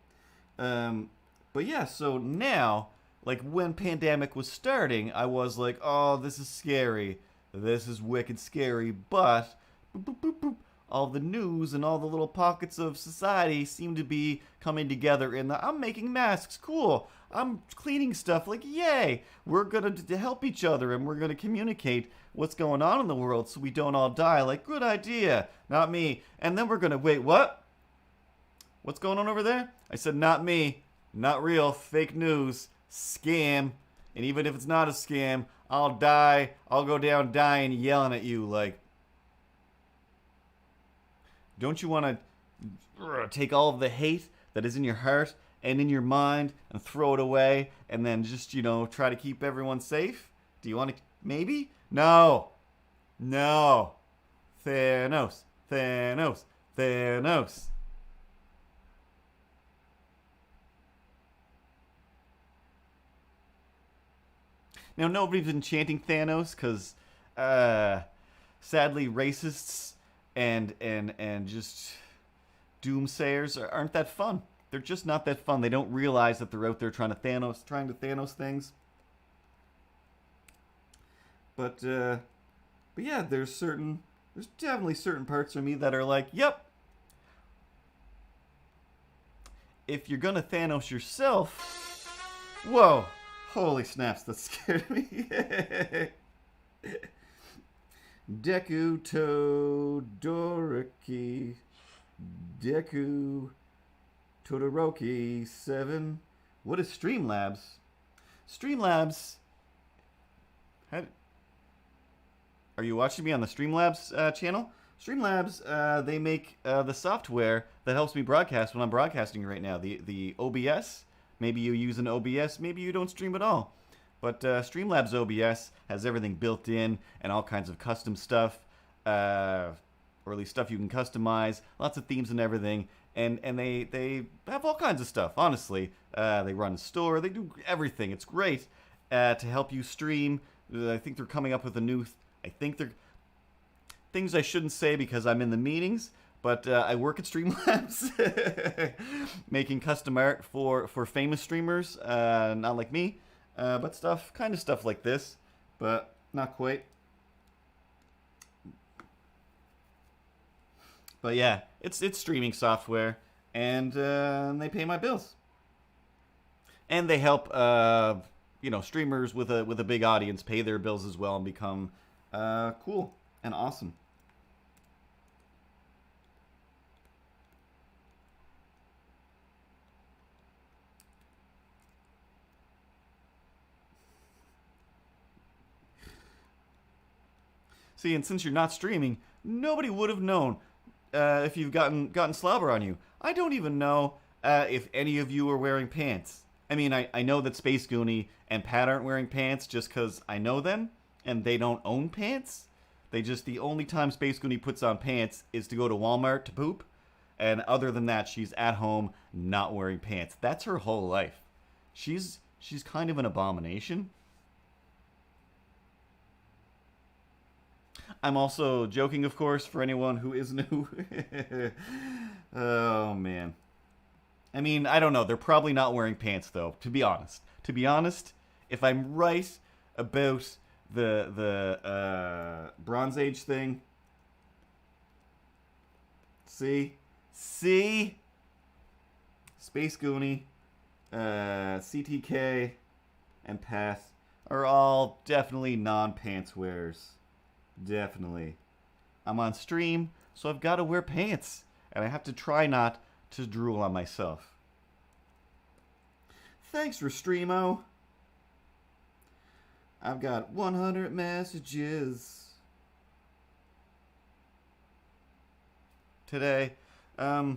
But yeah. So now, like when Pandemic was starting, I was like, oh, this is scary. This is wicked scary. But boop, boop, boop, boop, all the news and all the little pockets of society seem to be coming together in the, I'm making masks, cool. I'm cleaning stuff, like, yay. We're going to help each other and we're going to communicate what's going on in the world so we don't all die. Like, good idea. Not me. And then we're going to, wait, what? What's going on over there? I said, not me. Not real. Fake news. Scam. And even if it's not a scam, I'll die. I'll go down dying yelling at you like, don't you want to take all of the hate that is in your heart and in your mind and throw it away and then just, you know, try to keep everyone safe? Do you want to, maybe? No. No. Thanos. Thanos. Thanos. Now, nobody's been chanting Thanos because, sadly, racists and just doomsayers aren't that fun. They're just not that fun. They don't realize that they're out there trying to Thanos things. But yeah, there's definitely certain parts of me that are like, yep. If you're gonna Thanos yourself, Whoa! Holy snaps, that scared me. Deku Todoroki. Deku Todoroki 7. What is Streamlabs? Streamlabs. Are you watching me on the Streamlabs channel? Streamlabs, they make the software that helps me broadcast when I'm broadcasting right now. The OBS. Maybe you use an OBS, maybe you don't stream at all. But Streamlabs OBS has everything built in and all kinds of custom stuff, or at least stuff you can customize, lots of themes and everything. And they have all kinds of stuff, honestly. They run a store, they do everything. It's great to help you stream. I think they're coming up with a new, things I shouldn't say because I'm in the meetings. But I work at Streamlabs, making custom art for famous streamers, not like me, but kind of stuff like this, but not quite. But yeah, it's streaming software, and they pay my bills, and they help streamers with a big audience pay their bills as well and become cool and awesome. See, and since you're not streaming, nobody would have known if you've gotten slobber on you. I don't even know if any of you are wearing pants. I mean, I know that Space Goonie and Pat aren't wearing pants just because I know them, and they don't own pants. The only time Space Goonie puts on pants is to go to Walmart to poop, and other than that, she's at home not wearing pants. That's her whole life. She's kind of an abomination. I'm also joking, of course, for anyone who is new. Oh, man. I mean, I don't know. They're probably not wearing pants, though, to be honest. To be honest, if I'm right about the Bronze Age thing... See? Space Goonie, CTK, and Pat are all definitely non-pants wearers. Definitely. I'm on stream, so I've got to wear pants. And I have to try not to drool on myself. Thanks, Restreamo. I've got 100 messages today. Totally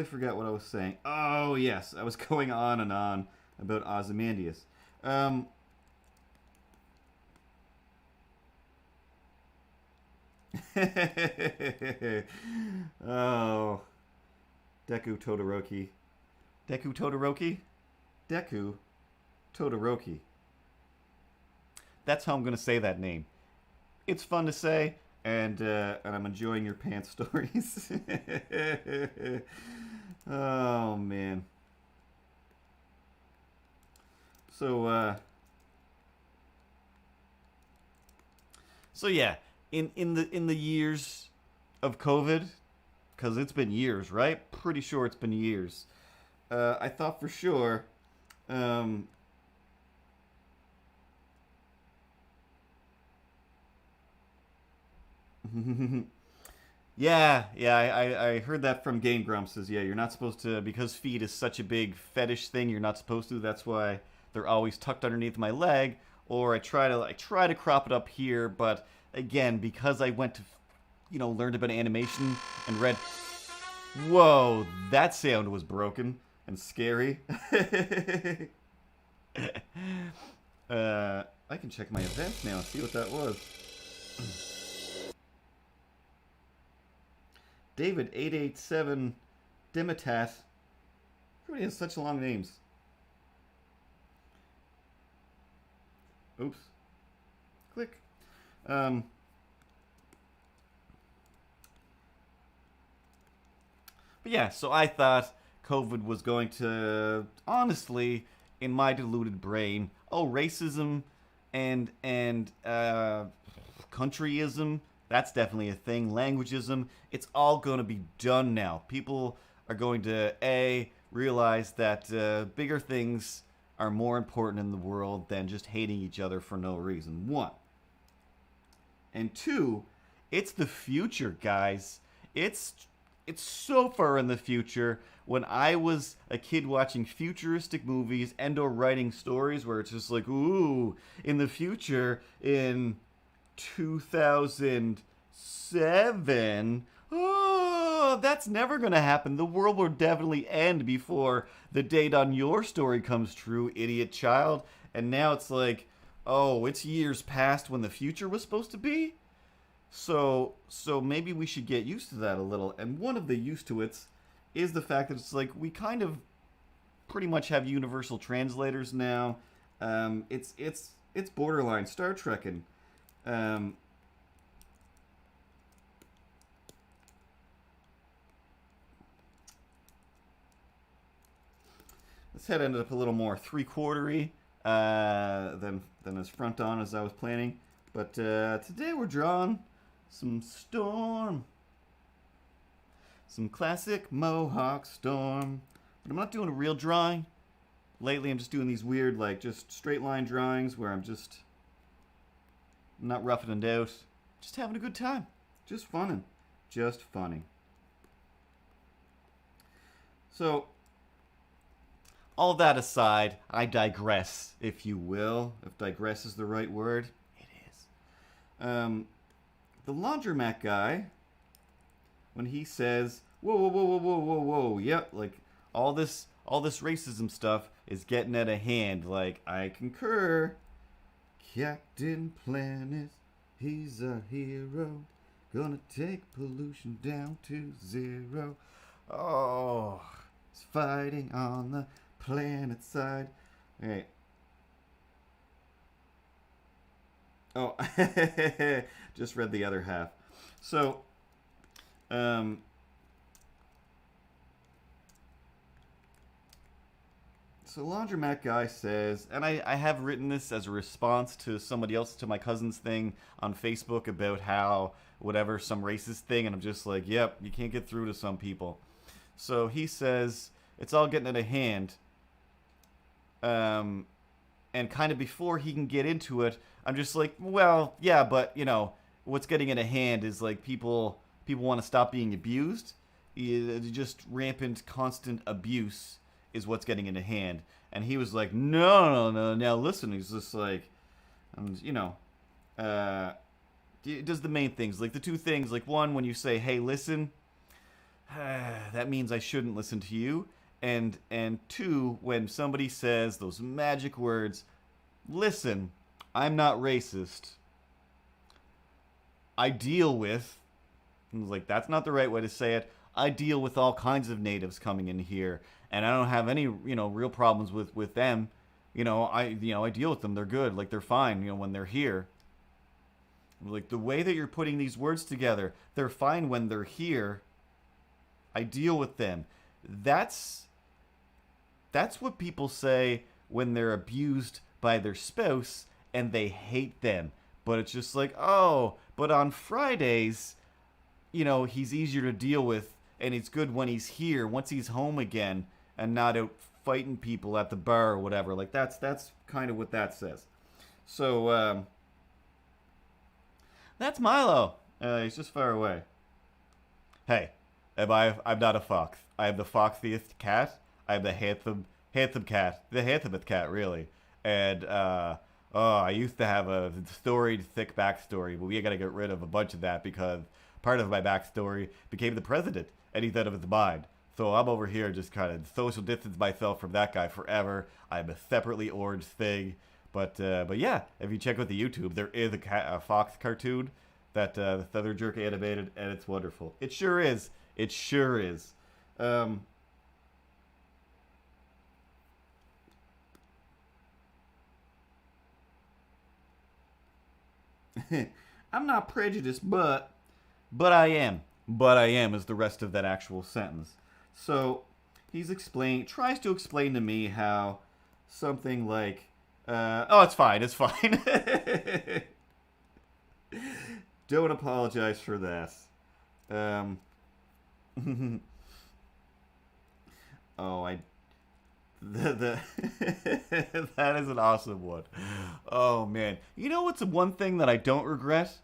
forgot what I was saying. Oh, yes. I was going on and on about Ozymandias. Oh, Deku Todoroki. Deku Todoroki? Deku Todoroki. That's how I'm going to say that name. It's fun to say, and I'm enjoying your pants stories. Oh, man. So yeah. In the years of COVID, because it's been years, right? Pretty sure it's been years. I thought for sure, yeah, I heard that from Game Grumps. Says, yeah, you're not supposed to, because feet is such a big fetish thing. You're not supposed to. That's why they're always tucked underneath my leg. Or I try to crop it up here, but again, because I went to, learned about animation and read. Whoa, that sound was broken and scary. I can check my events now and see what that was. David887 Dimitat. Everybody has such long names. Oops. Click. But yeah, so I thought COVID was going to, honestly, in my deluded brain, racism and countryism, that's definitely a thing. Languageism, it's all going to be done now. People are going to, realize that bigger things are more important in the world than just hating each other for no reason. One. And two, it's the future, guys. It's so far in the future. When I was a kid watching futuristic movies and or writing stories where it's just like, ooh, in the future, in 2007, oh, that's never going to happen. The world will definitely end before the date on your story comes true, idiot child. And now it's like, oh, it's years past when the future was supposed to be? So maybe we should get used to that a little. And one of the used to it's is the fact that it's like we kind of pretty much have universal translators now. It's borderline Star Trekking. This head ended up a little more three-quartery than as front on as I was planning. But today we're drawing some storm. Some classic Mohawk storm. But I'm not doing a real drawing. Lately I'm just doing these weird, like, just straight line drawings where I'm not roughing it out. Just having a good time. Just funning. Just funny. So, all of that aside, I digress, if you will. If digress is the right word. It is. The laundromat guy, when he says, whoa, whoa, whoa, whoa, whoa, whoa, whoa, yep, like, all this racism stuff is getting out of hand. Like, I concur. Captain Planet, he's a hero. Gonna take pollution down to zero. Oh, he's fighting on the planet side. Alright. Oh, just read the other half. So, so laundromat guy says, and I have written this as a response to somebody else, to my cousin's thing on Facebook about how whatever, some racist thing, and I'm just like, yep, you can't get through to some people. So he says, it's all getting out of hand. And kind of before he can get into it, I'm just like, well, yeah, but, you know, what's getting out of hand is, like, people want to stop being abused. Just rampant, constant abuse is what's getting into hand. And he was like, no, now listen. He's just like, you know, it does the main things. Like, the two things, like, one, when you say, hey, listen, that means I shouldn't listen to you. And two, when somebody says those magic words, listen, I'm not racist. I deal with, like, that's not the right way to say it. I deal with all kinds of natives coming in here, and I don't have any, you know, real problems with them. You know, I deal with them. They're good. Like, they're fine, you know, when they're here. Like, the way that you're putting these words together, they're fine when they're here. I deal with them. That's what people say when they're abused by their spouse and they hate them. But it's just like, oh, but on Fridays, you know, he's easier to deal with, and it's good when he's here, once he's home again, and not out fighting people at the bar or whatever. Like, that's kind of what that says. So, that's Milo. He's just far away. Hey, I'm not a fox. I am the foxiest cat. I am the handsome cat. The handsomest cat, really. And, I used to have a storied, thick backstory, but we gotta get rid of a bunch of that because part of my backstory became the president, and he's out of his mind. So I'm over here just kind of social distance myself from that guy forever. I'm a separately orange thing. But yeah, if you check out the YouTube, there is a fox cartoon that the Feather Jerk animated, and it's wonderful. It sure is. It sure is. I'm not prejudiced, but I am. But I am is the rest of that actual sentence. So tries to explain to me how something like, it's fine. Don't apologize for this. Oh, that is an awesome one. Oh man, you know what's one thing that I don't regret?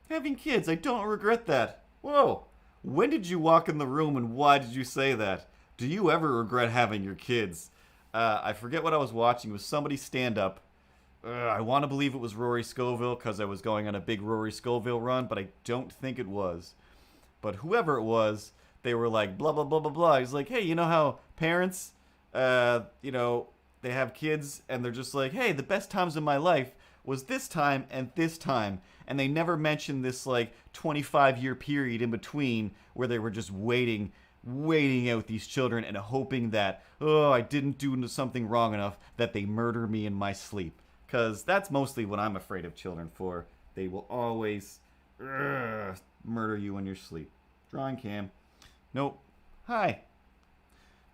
Having kids. I don't regret that. Whoa. When did you walk in the room and why did you say that? Do you ever regret having your kids? I forget what I was watching. It was somebody stand up. I want to believe it was Rory Scovel because I was going on a big Rory Scovel run, but I don't think it was. But whoever it was, they were like, blah, blah, blah, blah, blah. He's like, hey, you know how parents, they have kids and they're just like, hey, the best times of my life was this time and this time. And they never mentioned this, 25-year period in between where they were just waiting out these children and hoping that, I didn't do something wrong enough that they murder me in my sleep. Because that's mostly what I'm afraid of children for. They will always murder you in your sleep. Drawing cam. Nope. Hi.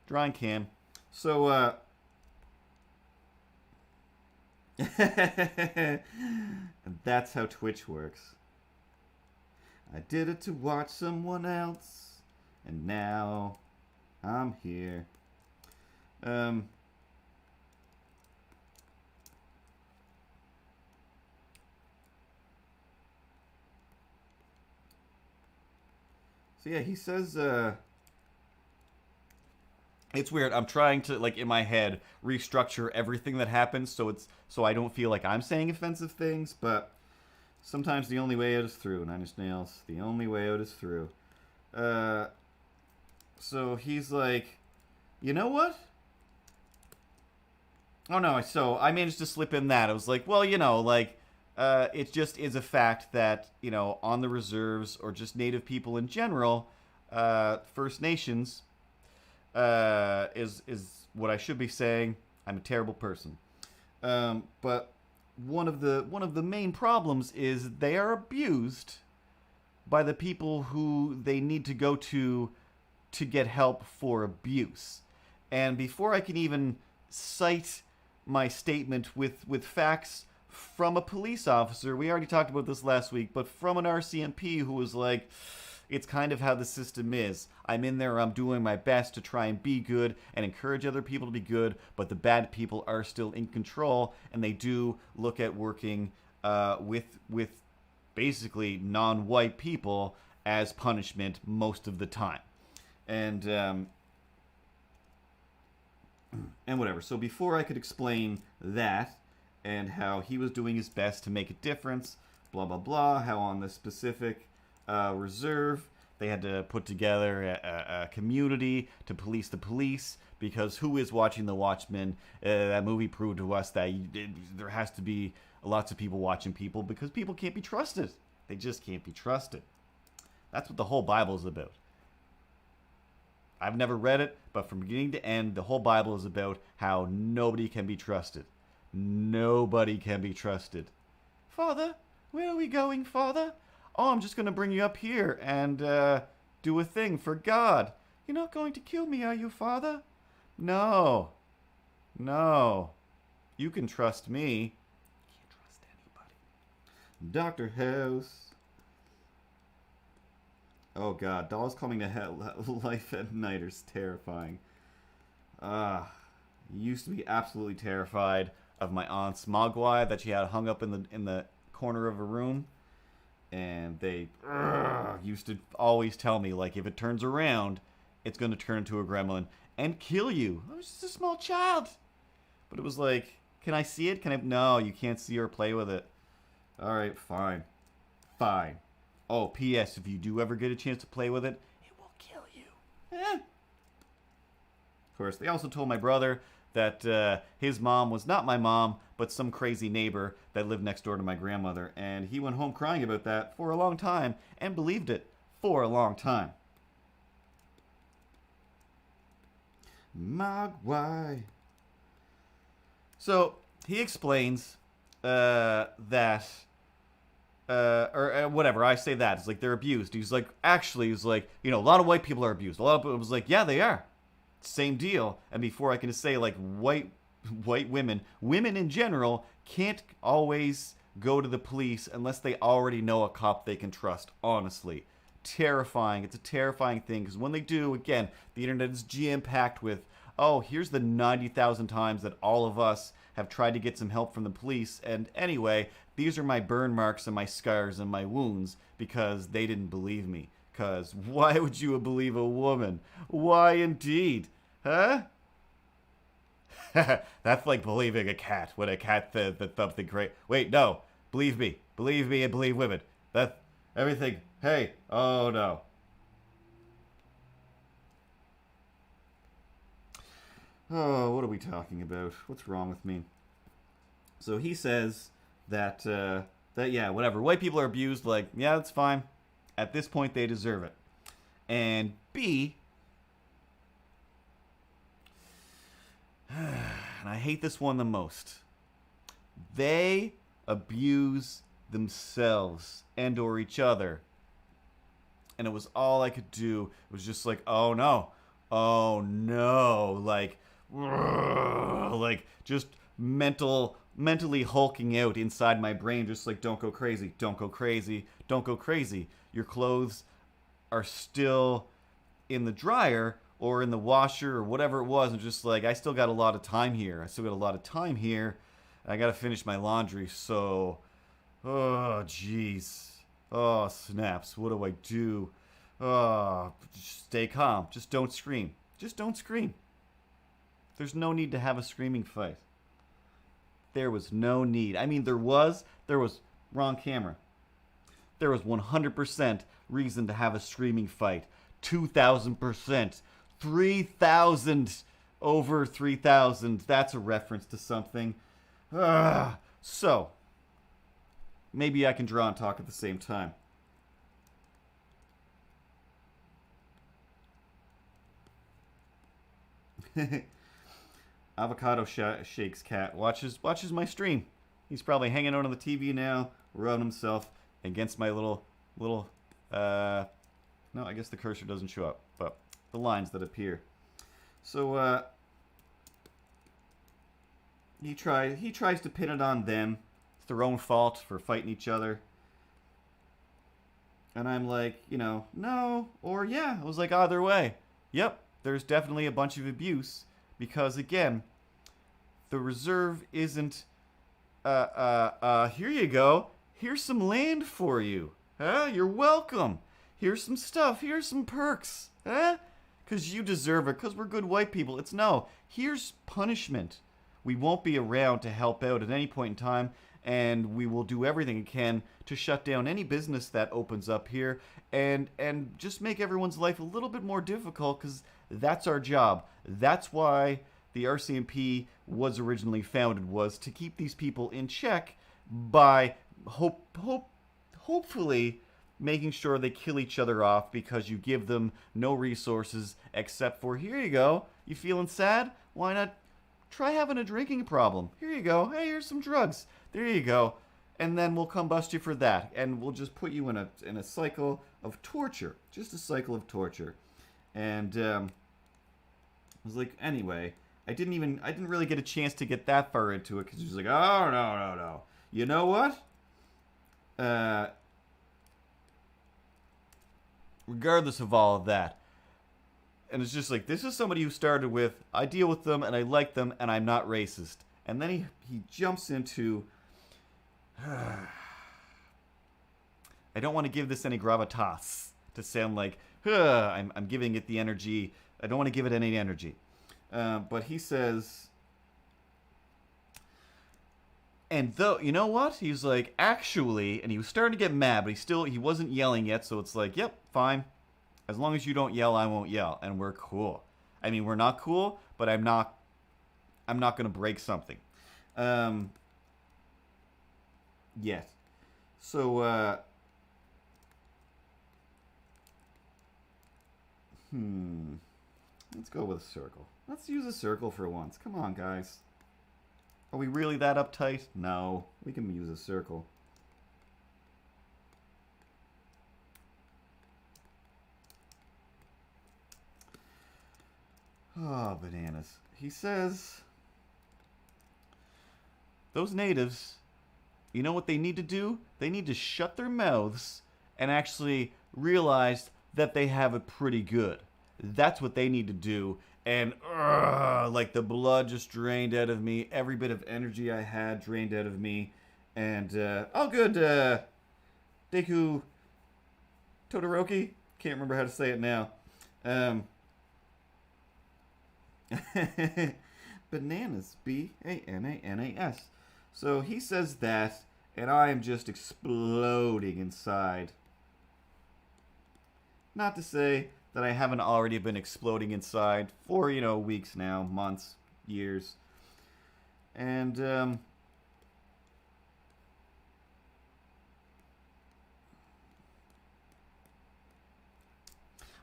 Drawing cam. So, and that's how Twitch works. I did it to watch someone else, and now I'm here. So yeah, he says, it's weird. I'm trying to, in my head, restructure everything that happens so I don't feel like I'm saying offensive things, but sometimes the only way out is through. Nine Inch Nails, the only way out is through. So he's like, you know what? Oh no, so I managed to slip in that. I was like, well, it just is a fact that, on the reserves or just Native people in general, First Nations, is what I should be saying. I'm a terrible person. But one of the main problems is they are abused by the people who they need to go to get help for abuse. And before I can even cite my statement with facts from a police officer, we already talked about this last week, but from an RCMP who was like, it's kind of how the system is. I'm in there, I'm doing my best to try and be good and encourage other people to be good, but the bad people are still in control, and they do look at working with basically non-white people as punishment most of the time. And whatever. So before I could explain that and how he was doing his best to make a difference, blah, blah, blah, how on this specific reserve they had to put together a community to police the police, because who is watching The Watchmen? That movie proved to us that there has to be lots of people watching people, because people can't be trusted. They just can't be trusted. That's what the whole Bible is about. I've never read it, but from beginning to end, the whole Bible is about how nobody can be trusted. Nobody can be trusted. Father, where are we going, Father? Oh, I'm just going to bring you up here and do a thing for God. You're not going to kill me, are you, Father? No. No. You can trust me. Can't trust anybody. Dr. House. Oh God, Dolls Coming to Hell, Life at Night is terrifying. Used to be absolutely terrified of my aunt's mogwai that she had hung up in the corner of a room, and they used to always tell me, if it turns around, it's going to turn into a gremlin and kill you. I was just a small child, but it was like, can I see it? No, you can't see or play with it. All right, fine. Oh, P.S. If you do ever get a chance to play with it, it will kill you. Of course, they also told my brother that his mom was not my mom, but some crazy neighbor that lived next door to my grandmother. And he went home crying about that for a long time and believed it for a long time. Mogwai. So, he explains that... or whatever, I say that. It's like they're abused. He's like, actually, he's like, a lot of white people are abused. A lot of people was like, yeah, they are. Same deal. And before I can say, white women in general can't always go to the police unless they already know a cop they can trust, honestly. Terrifying. It's a terrifying thing, because when they do, again, the internet is jam-packed with oh, here's the 90,000 times that all of us have tried to get some help from the police, and anyway, these are my burn marks and my scars and my wounds because they didn't believe me. Because why would you believe a woman? Why indeed? Huh? That's like believing a cat when a cat says that something great. Wait, no. Believe me. Believe me and believe women. That's everything. Hey. Oh, no. Oh, what are we talking about? What's wrong with me? So he says that, yeah, whatever. White people are abused. Like, yeah, that's fine. At this point, they deserve it. And B, and I hate this one the most, they abuse themselves and or each other. And it was all I could do. It was just like, oh no, like just mentally hulking out inside my brain, just like, don't go crazy, don't go crazy, don't go crazy. Your clothes are still in the dryer or in the washer or whatever it was, and just like, I still got a lot of time here. I got to finish my laundry, so, oh, jeez. Oh, snaps. What do I do? Oh, just stay calm. Just don't scream. Just don't scream. There's no need to have a screaming fight. There was no need. I mean, there was wrong camera. There was 100% reason to have a screaming fight. 2,000%. 3,000 over 3,000. That's a reference to something. So, maybe I can draw and talk at the same time. Avocado Shakes cat watches my stream. He's probably hanging out on the TV now, rubbing himself against my little no, I guess the cursor doesn't show up, but the lines that appear. So he tries to pin it on them. It's their own fault for fighting each other. And I'm like, no, or yeah. I was like, either way. Yep, there's definitely a bunch of abuse because, again, the reserve isn't, here you go. Here's some land for you. Huh? You're welcome. Here's some stuff. Here's some perks. Huh? Because you deserve it. Because we're good white people. It's no. Here's punishment. We won't be around to help out at any point in time, and we will do everything we can to shut down any business that opens up here and just make everyone's life a little bit more difficult, because that's our job. That's why the RCMP was originally founded, was to keep these people in check by hopefully making sure they kill each other off, because you give them no resources except for, here you go, you feeling sad? Why not try having a drinking problem? Here you go. Hey, here's some drugs. There you go. And then we'll come bust you for that, and we'll just put you in a cycle of torture. Just a cycle of torture. And I was like, anyway, I didn't really get a chance to get that far into it, because he was like, oh, no. You know what? Regardless of all of that. And it's just like, this is somebody who started with, I deal with them and I like them and I'm not racist. And then he jumps into, I don't want to give this any gravitas to sound like, I'm giving it the energy. I don't want to give it any energy. But he says, and though, you know what? He's like, actually, and he was starting to get mad, but he wasn't yelling yet, so it's like, yep, fine. As long as you don't yell, I won't yell, and we're cool. I mean, we're not cool, but I'm not going to break something. Yet. So, let's go with a circle. Let's use a circle for once. Come on, guys. Are we really that uptight? No. We can use a circle. Oh, bananas. He says, those natives, you know what they need to do? They need to shut their mouths and actually realize that they have it pretty good. That's what they need to do. and like the blood just drained out of me. Every bit of energy I had drained out of me. And, oh good, Deku Todoroki? Can't remember how to say it now. Bananas. Bananas. So he says that, and I am just exploding inside. Not to say that I haven't already been exploding inside for, weeks now, months, years. And,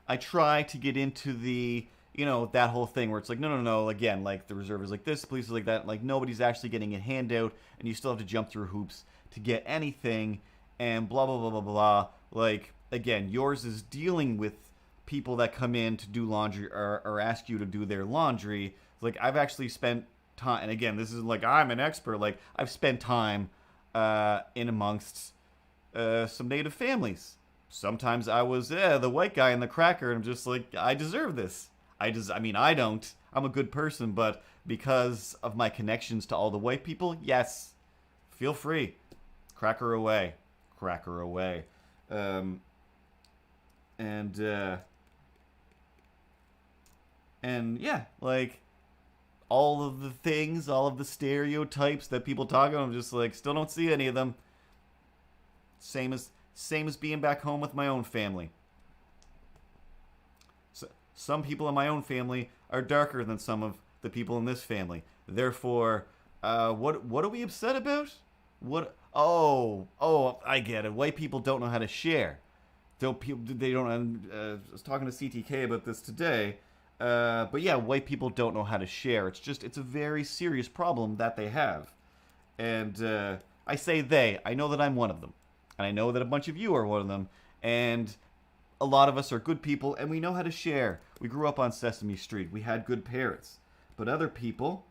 I try to get into the, that whole thing where it's like, no, again, like the reserve is like this, police is like that, like nobody's actually getting a handout, and you still have to jump through hoops to get anything, and blah, blah, blah, blah, blah. Like, again, yours is dealing with people that come in to do laundry or ask you to do their laundry. Like, I've actually spent time, and again, this isn't like I'm an expert, like, I've spent time in amongst some native families. Sometimes I was the white guy in the cracker, and I'm just like, I deserve this. I don't. I'm a good person, but because of my connections to all the white people, yes, feel free. Cracker away. Cracker away. And yeah, like, all of the things, all of the stereotypes that people talk about, I'm just like, still don't see any of them. Same as being back home with my own family. So, some people in my own family are darker than some of the people in this family. Therefore, what are we upset about? What? Oh, I get it. White people don't know how to share. They don't. I was talking to CTK about this today. But yeah, white people don't know how to share. It's a very serious problem that they have. And I say they. I know that I'm one of them. And I know that a bunch of you are one of them. And a lot of us are good people, and we know how to share. We grew up on Sesame Street. We had good parents. But other people,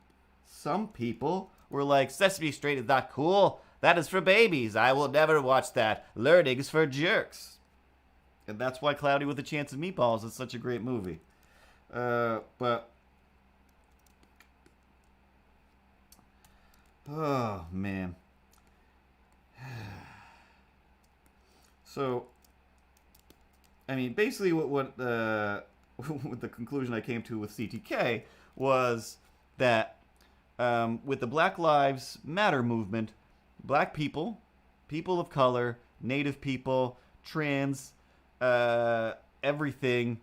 some people, were like, Sesame Street is not cool. That is for babies. I will never watch that. Learning's for jerks. And that's why Cloudy with a Chance of Meatballs is such a great movie. But... oh, man. So, I mean, basically what the conclusion I came to with CTK was that with the Black Lives Matter movement, black people, people of color, native people, trans, everything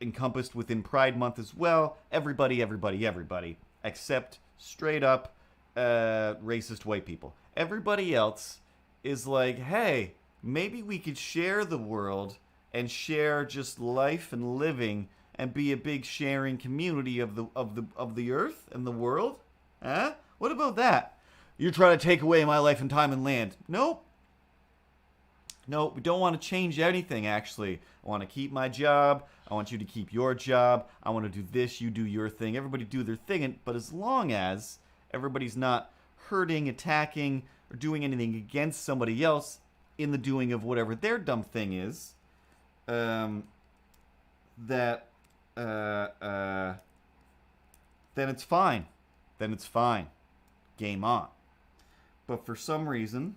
encompassed within Pride Month as well, everybody, except straight up racist white people. Everybody else is like, hey, maybe we could share the world and share just life and living and be a big sharing community of the earth and the world? Huh? What about that? You're trying to take away my life and time and land. Nope. No, we don't want to change anything, actually. I want to keep my job. I want you to keep your job. I want to do this, you do your thing. Everybody do their thing. But as long as everybody's not hurting, attacking, or doing anything against somebody else in the doing of whatever their dumb thing is, then it's fine. Then it's fine. Game on. But for some reason,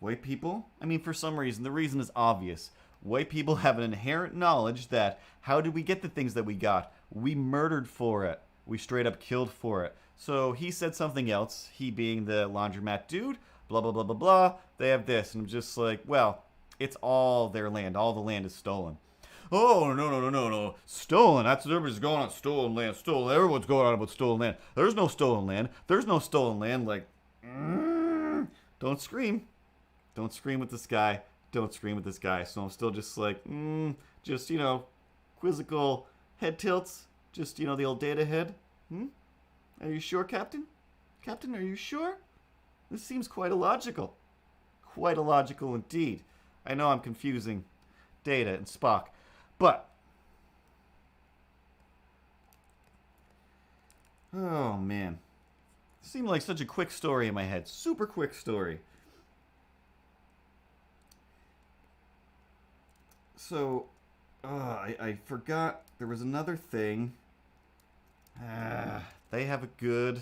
white people, the reason is obvious. White people have an inherent knowledge that how did we get the things that we got? We murdered for it. We straight up killed for it. So he said something else, he being the laundromat dude, blah, blah, blah, blah, blah. They have this. And I'm just like, well, it's all their land. All the land is stolen. Oh, no. Stolen. That's everybody's going on stolen land. Stolen. Everyone's going on about stolen land. There's no stolen land. There's no stolen land. Like, don't scream. Don't scream with this guy. Don't scream with this guy. So I'm still just like, just, quizzical head tilts. Just, the old data head. Are you sure, Captain? Captain, are you sure? This seems quite illogical. Quite illogical indeed. I know I'm confusing Data and Spock, but... oh, man. It seemed like such a quick story in my head. Super quick story. So, I forgot there was another thing. They have a good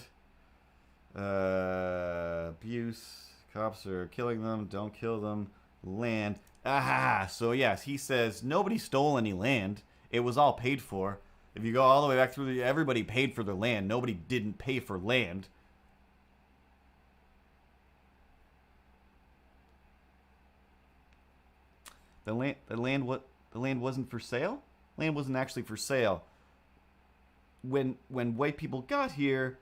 abuse. Cops are killing them. Don't kill them. Land. So yes, he says nobody stole any land. It was all paid for. If you go all the way back through, everybody paid for their land. Nobody didn't pay for land. The land wasn't for sale. Land wasn't actually for sale. When white people got here,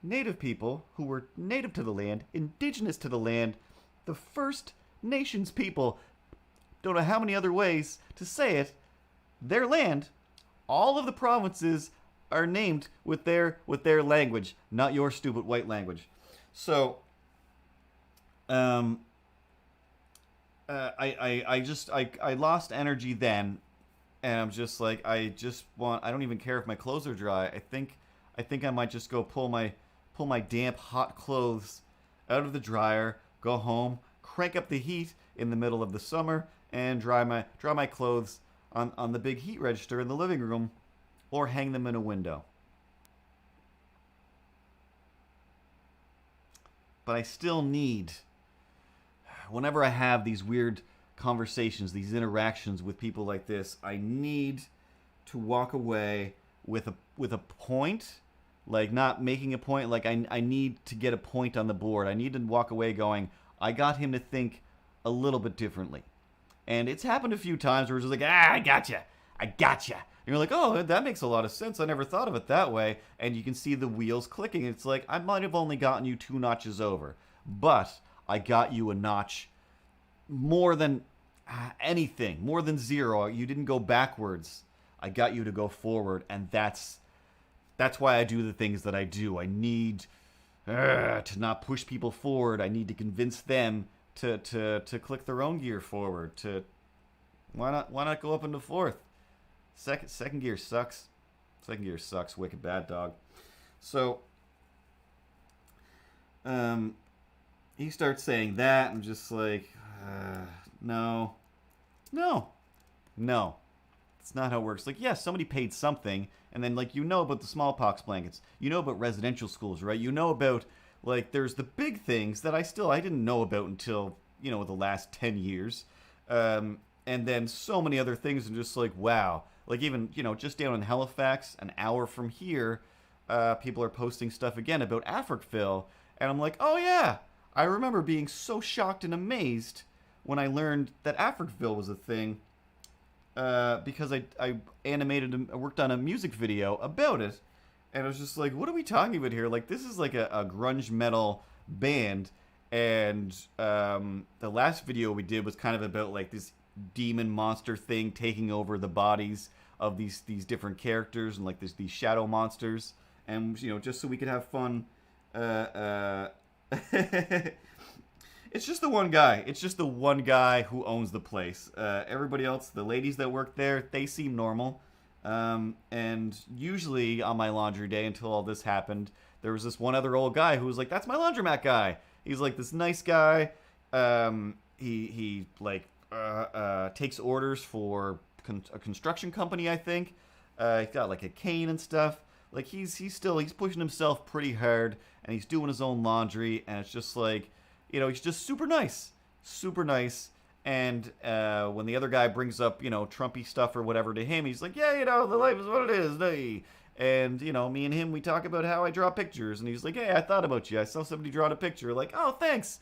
native people who were native to the land, indigenous to the land, the First Nations people, don't know how many other ways to say it, their land, all of the provinces are named with their language, not your stupid white language. So, I lost energy then, and I'm just like, I don't even care if my clothes are dry. I think I might just go pull my damp hot clothes out of the dryer, go home, crank up the heat in the middle of the summer, and dry my clothes on the big heat register in the living room, or hang them in a window. But I still need, whenever I have these weird conversations, these interactions with people like this, I need to walk away with a point, like not making a point, like I need to get a point on the board. I need to walk away going, I got him to think a little bit differently. And it's happened a few times where it's just like, I gotcha. And you're like, oh, that makes a lot of sense. I never thought of it that way. And you can see the wheels clicking. It's like, I might have only gotten you 2 notches over, but I got you a notch more than anything, more than 0. You didn't go backwards. I got you to go forward, and that's why I do the things that I do. I need to not push people forward. I need to convince them to click their own gear forward. Why not go up into 4th? Second gear sucks. Second gear sucks. Wicked bad, dog. So, he starts saying that, and I'm just like, no. It's not how it works. Like, yes, somebody paid something, and then, like, about the smallpox blankets. You know about residential schools, right? You know about, like, there's the big things that I didn't know about until, the last 10 years. And then so many other things, and just like, wow. Like, even, just down in Halifax, an hour from here, people are posting stuff again about Africville, and I'm like, oh yeah, I remember being so shocked and amazed when I learned that Africville was a thing, because I worked on a music video about it, and I was just like, what are we talking about here? Like, this is like a grunge metal band, and the last video we did was kind of about like this demon monster thing taking over the bodies of these different characters, and like these shadow monsters, and just so we could have fun. It's just the one guy. It's just the one guy who owns the place. Everybody else, the ladies that work there, they seem normal. And usually on my laundry day, until all this happened, there was this one other old guy who was like, "That's my laundromat guy." He's like this nice guy. He takes orders for a construction company, I think. He's got like a cane and stuff. Like he's pushing himself pretty hard, and he's doing his own laundry, and it's just like, he's just super nice. And when the other guy brings up, Trumpy stuff or whatever to him, he's like, yeah, the life is what it is. Hey. And, me and him, we talk about how I draw pictures. And he's like, hey, I thought about you. I saw somebody draw a picture. Like, oh, thanks.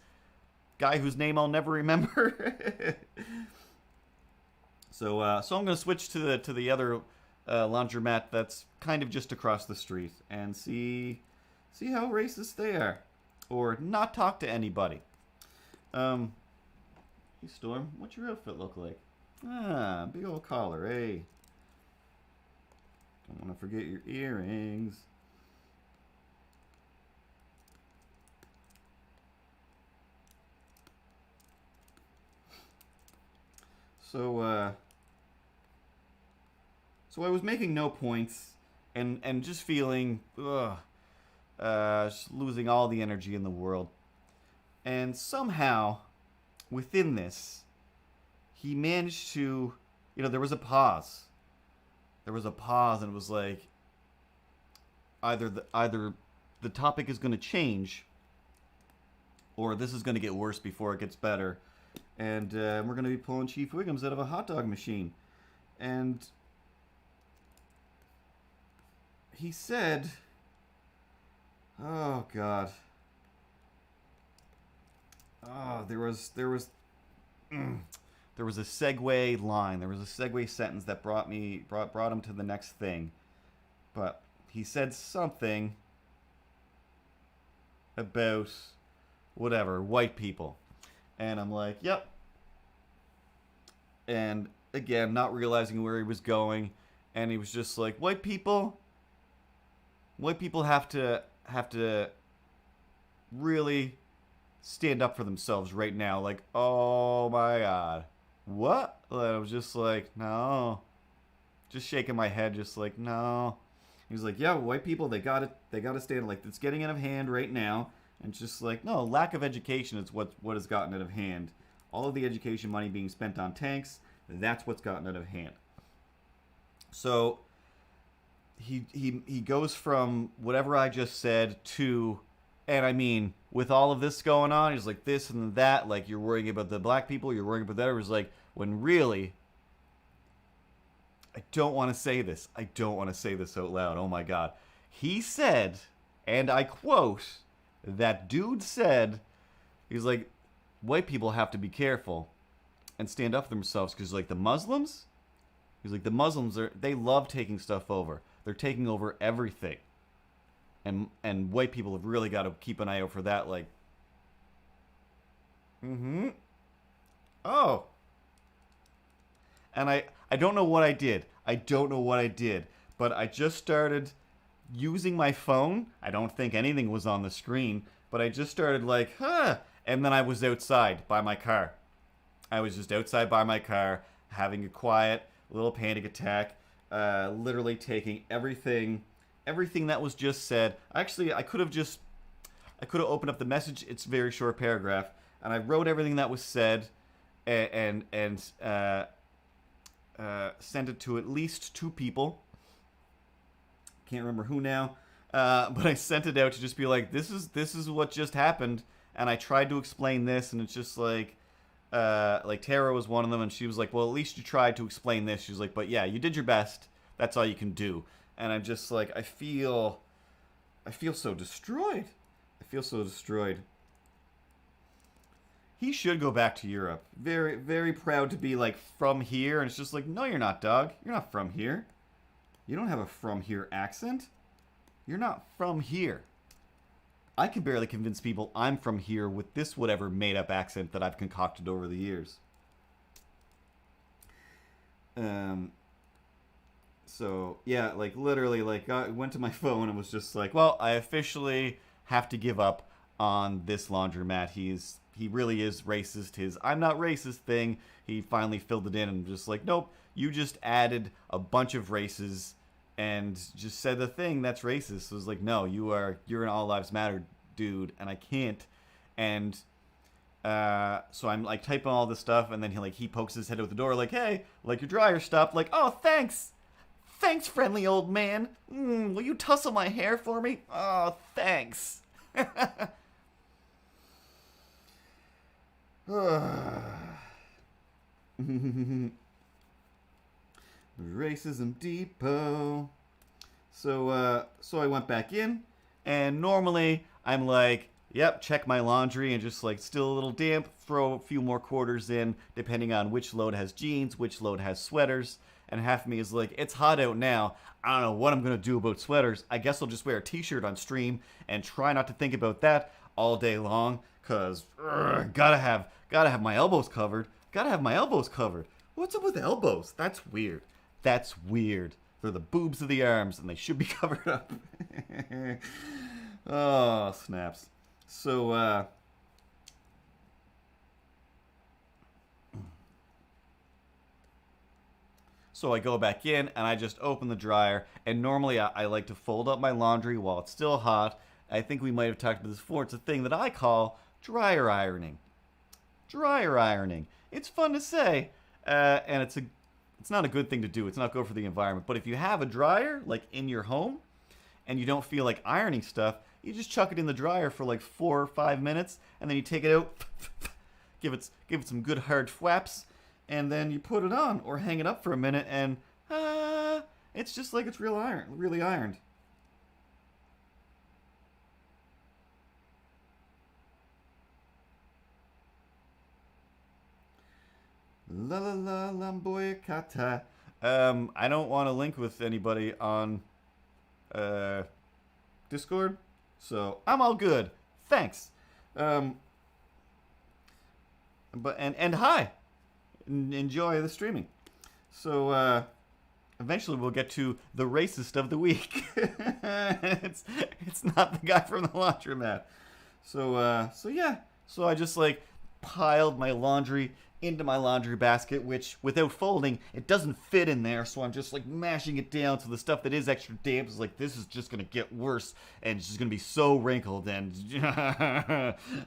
Guy whose name I'll never remember. So I'm going to switch to the other laundromat that's kind of just across the street and see how racist they are. Or not talk to anybody. Hey, Storm, what's your outfit look like? Big old collar, hey. Don't want to forget your earrings. So I was making no points and just feeling, just losing all the energy in the world. And somehow, within this, he managed to there was a pause. There was a pause, and it was like either the topic is going to change, or this is going to get worse before it gets better. And we're going to be pulling Chief Wiggums out of a hot dog machine. And he said, oh God, there was a segue line, there was a segue sentence that brought him to the next thing. But he said something about whatever, white people. And I'm like, yep. And again, not realizing where he was going, and he was just like, white people have to really stand up for themselves right now. Like, oh my God, what? And I was just like, no, just shaking my head, just like, no. He was like, yeah, white people, they gotta stand, like, it's getting out of hand right now. And it's just like, no, lack of education is what has gotten out of hand. All of the education money being spent on tanks, that's what's gotten out of hand. So he goes from whatever I just said to, and I mean, with all of this going on, he's like this and that, like, you're worrying about the black people, you're worrying about that. It was like, when really, I don't want to say this. I don't want to say this out loud. Oh my God. He said, and I quote, that dude said, he's like, white people have to be careful and stand up for themselves, because like the Muslims, he's like, the Muslims they love taking stuff over. They're taking over everything, and white people have really got to keep an eye out for that. Like, oh, and I don't know what I did. But I just started using my phone. I don't think anything was on the screen, but I just started like, and then I was outside by my car. I was just outside by my car, having a quiet little panic attack, literally taking everything that was just said. Actually, I could have opened up the message. It's a very short paragraph, and I wrote everything that was said, and sent it to at least 2 people. Can't remember who now, but I sent it out to just be like, this is what just happened, and I tried to explain this, and it's just like Tara was one of them, and she was like, well, at least you tried to explain this. She was like, but yeah, you did your best. That's all you can do. And I'm just like, I feel so destroyed. He should go back to Europe. Very, very proud to be like from here, and it's just like, no, you're not, dog. You're not from here. You don't have a from here accent. You're not from here. I can barely convince people I'm from here with this whatever made-up accent that I've concocted over the years. So, yeah, like, literally, like, I went to my phone and was just like, well, I officially have to give up on this laundromat. He really is racist. His I'm not racist thing, he finally filled it in and just like, nope, you just added a bunch of races and just said the thing that's racist. So it was like, no, you're an All Lives Matter dude, and I can't. And so I'm like typing all this stuff, and then he pokes his head out the door like, hey, like your dryer stopped. Like, oh, thanks, friendly old man. Will you tussle my hair for me? Oh, thanks. Racism Depot. So I went back in, and normally I'm like, yep, check my laundry, and just like still a little damp, throw a few more quarters in, depending on which load has jeans, which load has sweaters. And half of me is like, it's hot out now. I don't know what I'm gonna do about sweaters. I guess I'll just wear a t-shirt on stream and try not to think about that all day long, cause gotta have my elbows covered. What's up with elbows? That's weird. They're the boobs of the arms, and they should be covered up. Oh, snaps. So I go back in, and I just open the dryer, and normally I like to fold up my laundry while it's still hot. I think we might have talked about this before. It's a thing that I call dryer ironing. It's fun to say, and it's a it's not a good thing to do. It's not good for the environment. But if you have a dryer like in your home and you don't feel like ironing stuff, you just chuck it in the dryer for like 4 or 5 minutes, and then you take it out, give it some good hard flaps, and then you put it on or hang it up for a minute, and it's just like it's really ironed. La la la lamboya kata. I don't want to link with anybody on Discord, so I'm all good. Thanks. But hi. Enjoy the streaming. So eventually we'll get to the racist of the week. it's not the guy from the laundromat. So yeah. So I just like piled my laundry into my laundry basket, which without folding it doesn't fit in there, so I'm just like mashing it down, so the stuff that is extra damp is like, this is just gonna get worse and it's just gonna be so wrinkled. And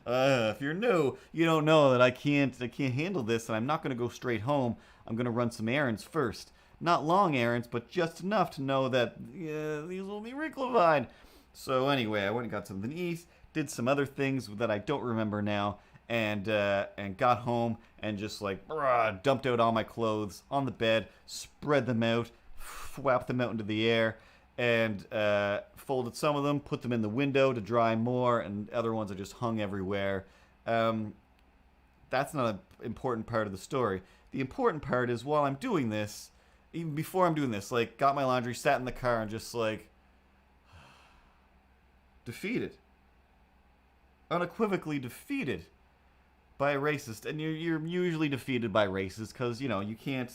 if you're new, you don't know that I can't handle this, and I'm not gonna go straight home. I'm gonna run some errands first, not long errands, but just enough to know that these will be wrinklified. So anyway, I went and got something to eat, did some other things that I don't remember now, and got home and just like dumped out all my clothes on the bed, spread them out, whapped them out into the air, and folded some of them, put them in the window to dry more, and other ones are just hung everywhere. That's not an important part of the story. The important part is while I'm doing this, even before I'm doing this, like got my laundry, sat in the car, and just like defeated, unequivocally defeated by a racist. And you're usually defeated by racists because you can't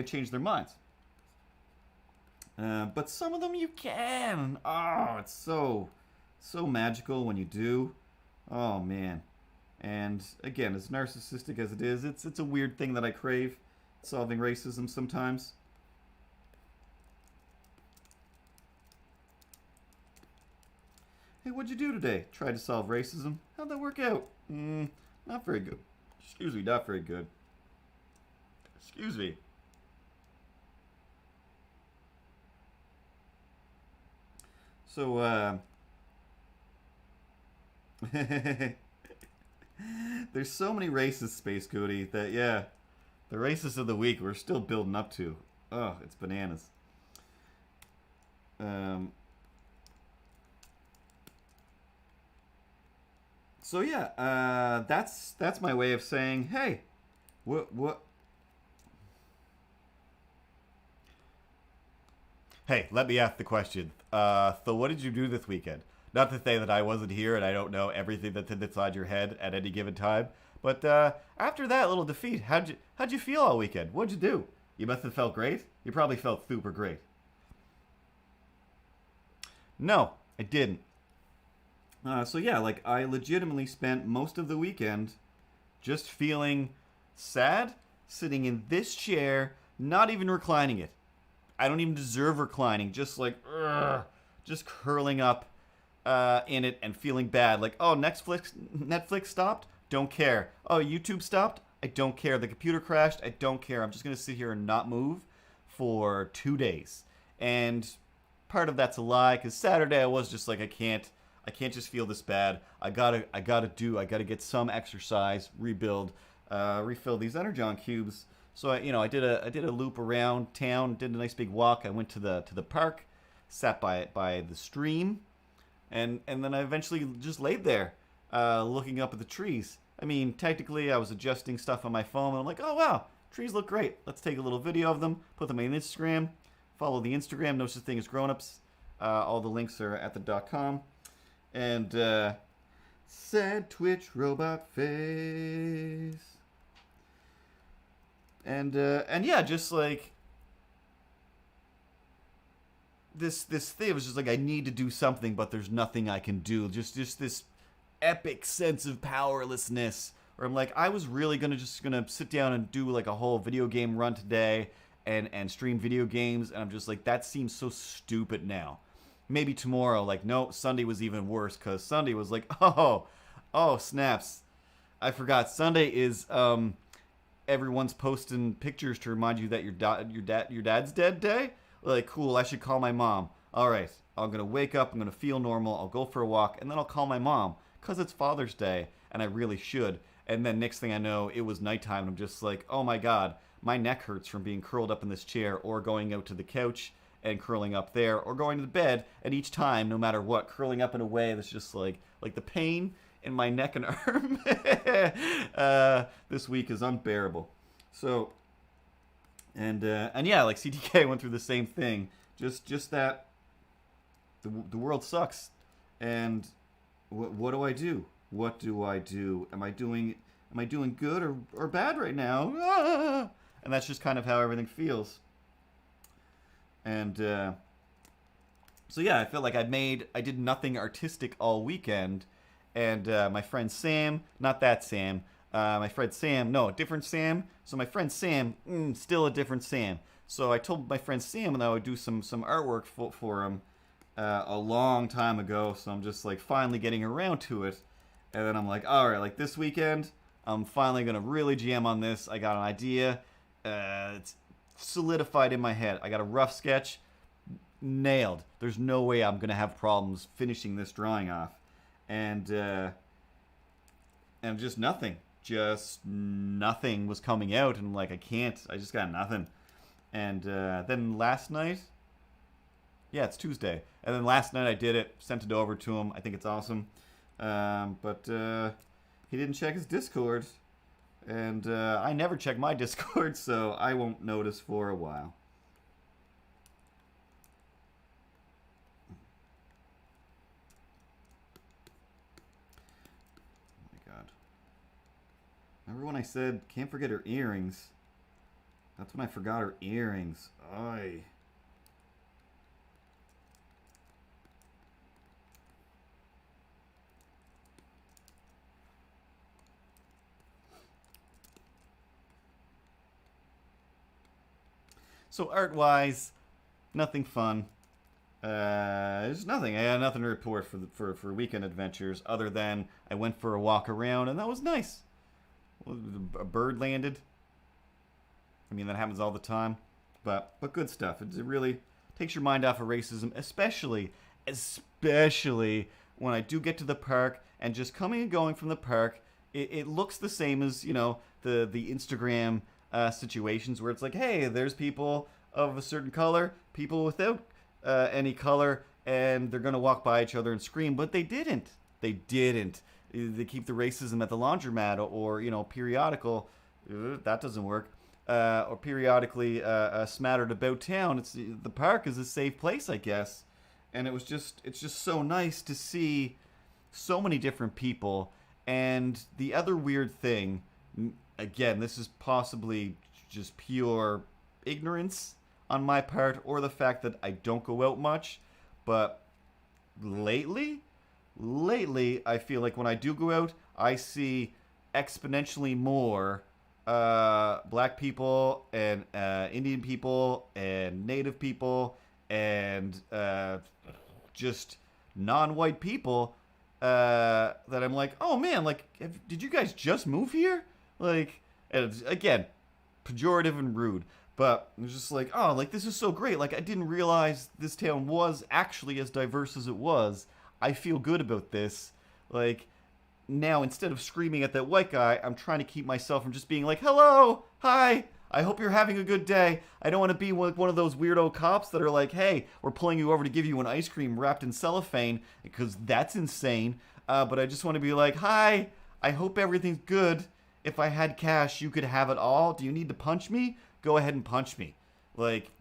change their minds. But some of them you can. Oh, it's so magical when you do. Oh man. And again, as narcissistic as it is, it's a weird thing that I crave, solving racism sometimes. Hey, what'd you do today? Tried to solve racism. How'd that work out? Not very good. Excuse me, not very good. Excuse me. So, there's so many racists, Space Cody, that, yeah, the racist of the week we're still building up to. Oh, it's bananas. So yeah, that's my way of saying, hey, what? Hey, let me ask the question. So what did you do this weekend? Not to say that I wasn't here and I don't know everything that's inside your head at any given time, but after that little defeat, how'd you feel all weekend? What'd you do? You must have felt great. You probably felt super great. No, I didn't. So yeah, like I legitimately spent most of the weekend just feeling sad, sitting in this chair, not even reclining it. I don't even deserve reclining, just like, just curling up in it and feeling bad. Like, oh, Netflix stopped? Don't care. Oh, YouTube stopped? I don't care. The computer crashed? I don't care. I'm just going to sit here and not move for 2 days. And part of that's a lie, because Saturday I was just like, I can't just feel this bad. I gotta get some exercise, rebuild, refill these Energon cubes. So I did a loop around town, did a nice big walk. I went to the park, sat by the stream, and then I eventually just laid there, looking up at the trees. I mean, technically I was adjusting stuff on my phone, and I'm like, oh wow, trees look great. Let's take a little video of them, put them on Instagram, follow the Instagram, no such thing as grownups. All the links are at the .com. And sad Twitch robot face. And yeah, just like this thing was just like, I need to do something, but there's nothing I can do. Just this epic sense of powerlessness, where I'm like, I was really gonna sit down and do like a whole video game run today and stream video games, and I'm just like, that seems so stupid now. Maybe tomorrow, like, no, Sunday was even worse, because Sunday was like, oh, snaps. I forgot. Sunday is everyone's posting pictures to remind you that your dad's dead day. Like, cool, I should call my mom. All right, I'm gonna wake up, I'm gonna feel normal, I'll go for a walk, and then I'll call my mom because it's Father's Day, and I really should. And then next thing I know, it was nighttime, and I'm just like, oh my god, my neck hurts from being curled up in this chair, or going out to the couch and curling up there, or going to the bed, and each time, no matter what, curling up in a way that's just like the pain in my neck and arm this week is unbearable. So, and yeah, like CTK went through the same thing. Just that the world sucks, and what do I do? What do I do? Am I doing good or bad right now? Ah! And that's just kind of how everything feels. And so yeah, I felt like I did nothing artistic all weekend. And my friend Sam, not that Sam, my friend Sam, no, a different Sam. So my friend Sam, still a different Sam. So I told my friend Sam that I would do some artwork for him a long time ago. So I'm just like finally getting around to it. And then I'm like, all right, like this weekend, I'm finally going to really jam on this. I got an idea. It's solidified in my head. I got a rough sketch. Nailed. There's no way I'm going to have problems finishing this drawing off. And just nothing was coming out, and I'm like, I just got nothing. And then last night, yeah, it's Tuesday, and then last night I did it, sent it over to him. I think it's awesome, but he didn't check his Discord, and I never check my Discord, so I won't notice for a while. Remember when I said, can't forget her earrings? That's when I forgot her earrings. Oy. So art-wise, nothing fun. There's nothing. I had nothing to report for weekend adventures other than I went for a walk around, and that was nice. A bird landed. I mean, that happens all the time, but good stuff. It really takes your mind off of racism, especially when I do get to the park and just coming and going from the park. It looks the same as, you know, the Instagram situations where it's like, hey, there's people of a certain color, people without any color, and they're gonna walk by each other and scream, but they didn't. They keep the racism at the laundromat, or you know, periodical. That doesn't work. Or periodically smattered about town. The park is a safe place, I guess. And it's just so nice to see so many different people. And the other weird thing, again, this is possibly just pure ignorance on my part, or the fact that I don't go out much, but lately I feel like when I do go out, I see exponentially more black people and Indian people and Native people and just non-white people that I'm like, oh man, like, did you guys just move here? Like, and it's, again, pejorative and rude, but it was just like, oh, like, this is so great. Like, I didn't realize this town was actually as diverse as it was. I feel good about this. Like, now instead of screaming at that white guy, I'm trying to keep myself from just being like, hello, hi, I hope you're having a good day. I don't want to be one of those weirdo cops that are like, hey, we're pulling you over to give you an ice cream wrapped in cellophane, because that's insane. But I just want to be like, hi, I hope everything's good. If I had cash, you could have it all. Do you need to punch me? Go ahead and punch me. Like,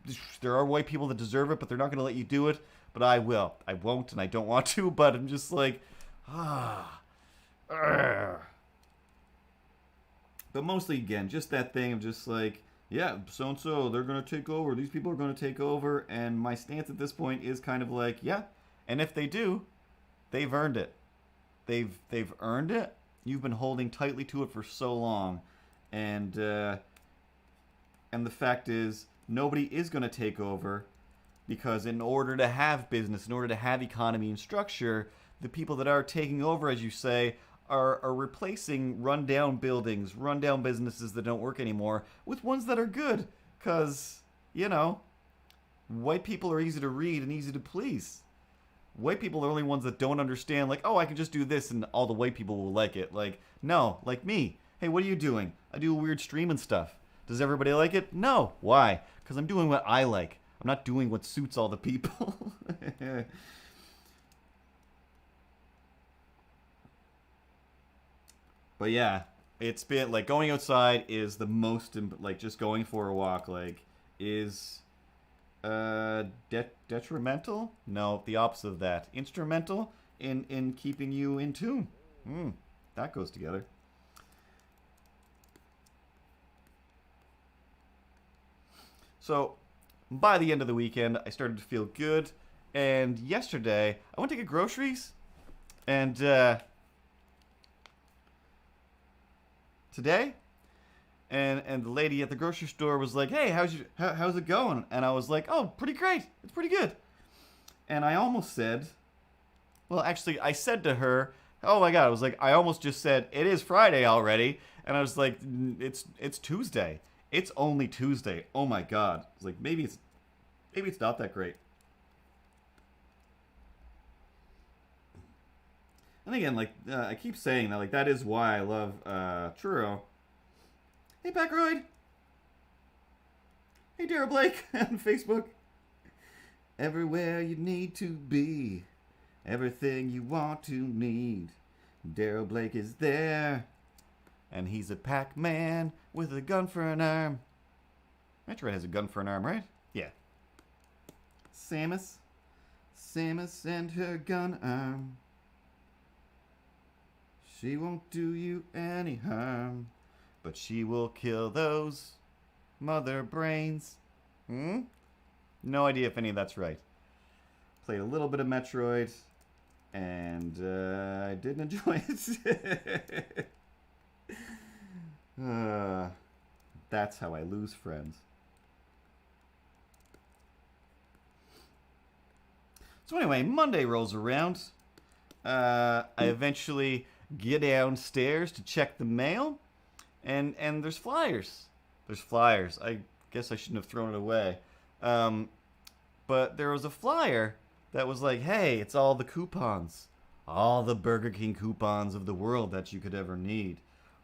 there are white people that deserve it, but they're not going to let you do it. But I will. I won't, and I don't want to, but I'm just like, But mostly, again, just that thing of just like, yeah, so-and-so, they're going to take over. These people are going to take over. And my stance at this point is kind of like, yeah. And if they do, they've earned it. They've earned it. You've been holding tightly to it for so long. And the fact is, nobody is going to take over. Because in order to have business, in order to have economy and structure, the people that are taking over, as you say, are replacing rundown buildings, rundown businesses that don't work anymore with ones that are good. Because, you know, white people are easy to read and easy to please. White people are the only ones that don't understand, like, oh, I can just do this and all the white people will like it. Like, no, like me. Hey, what are you doing? I do a weird stream and stuff. Does everybody like it? No. Why? Because I'm doing what I like. I'm not doing what suits all the people. But yeah, it's been, like, going outside is the most, like, just going for a walk, like, is detrimental? No, the opposite of that. Instrumental in keeping you in tune. That goes together. So, by the end of the weekend, I started to feel good. And yesterday, I went to get groceries. And today, and the lady at the grocery store was like, "Hey, how's it going?" And I was like, "Oh, pretty great. It's pretty good." And I almost said, well, actually, I said to her, "Oh my God!" I was like, I almost just said, "It is Friday already," and I was like, "It's Tuesday. It's only Tuesday. Oh my God!" I was like, maybe it's not that great. And again, like I keep saying that, like that is why I love churro. Hey, Backroyd. Hey, Daryl Blake on Facebook. Everywhere you need to be, everything you want to need, Daryl Blake is there, and he's a Pac-Man with a gun for an arm. Metroid has a gun for an arm, right? Yeah. Samus and her gun arm. She won't do you any harm, but she will kill those mother brains. No idea if any of that's right. Played a little bit of Metroid, and I didn't enjoy it. That's how I lose friends. So anyway, Monday rolls around. I eventually get downstairs to check the mail, and there's flyers. There's flyers. I guess I shouldn't have thrown it away. But there was a flyer that was like, hey, it's all the coupons. All the Burger King coupons of the world that you could ever need.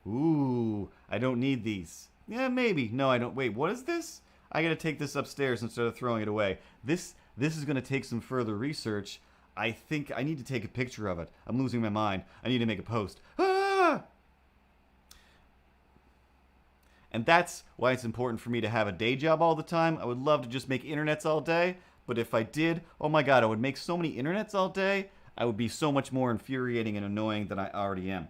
Ooh, I don't need these. Yeah, maybe. No, I don't. Wait, what is this? I gotta take this upstairs instead of throwing it away. This is gonna take some further research. I think I need to take a picture of it. I'm losing my mind. I need to make a post. Ah! And that's why it's important for me to have a day job all the time. I would love to just make internets all day. But if I did, oh my God, I would make so many internets all day. I would be so much more infuriating and annoying than I already am.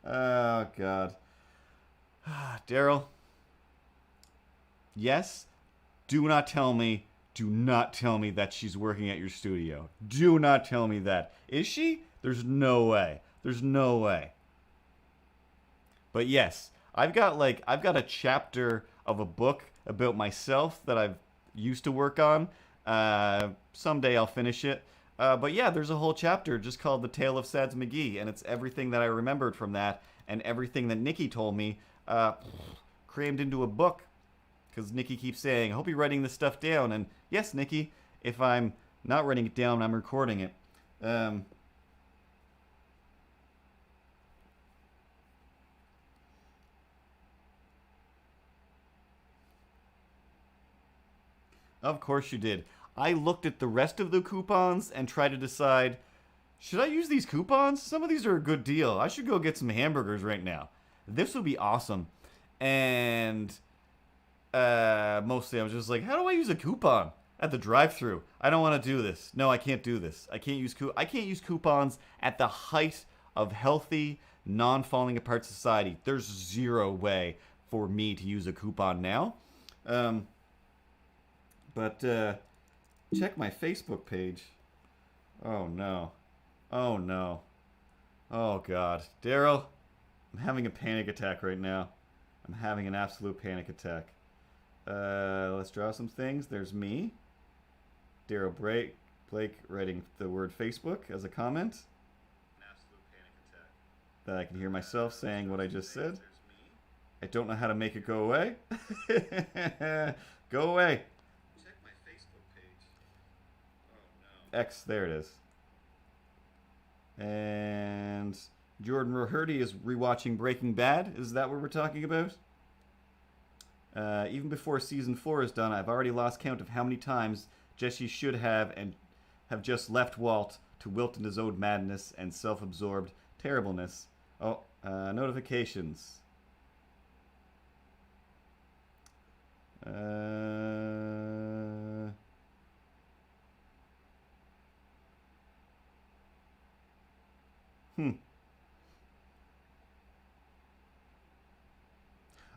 Oh, God. Daryl. Yes? Do not tell me that she's working at your studio. Do not tell me that. Is she? There's no way. There's no way. But yes, I've got a chapter of a book about myself that I've used to work on. Someday I'll finish it. But yeah, there's a whole chapter just called The Tale of Sads McGee, and it's everything that I remembered from that and everything that Nikki told me crammed into a book. Because Nikki keeps saying, I hope you're writing this stuff down. And yes, Nikki, if I'm not writing it down, I'm recording it. Of course you did. I looked at the rest of the coupons and tried to decide, should I use these coupons? Some of these are a good deal. I should go get some hamburgers right now. This would be awesome. And mostly I was just like, how do I use a coupon at the drive-thru? I don't want to do this. No, I can't do this. I can't use coupons at the height of healthy, non-falling apart society. There's zero way for me to use a coupon now. But check my Facebook page. Oh no. Oh no. Oh God. Daryl, I'm having a panic attack right now. I'm having an absolute panic attack. Let's draw some things. There's me. Daryl Blake writing the word Facebook as a comment. That I can hear myself saying what I just said. I don't know how to make it go away. Go away. Check my Facebook page. Oh no. X, there it is. And Jordan Roherty is rewatching Breaking Bad. Is that what we're talking about? Even before season 4 is done, I've already lost count of how many times Jesse should have and have just left Walt to wilt in his own madness and self-absorbed terribleness. Oh, notifications.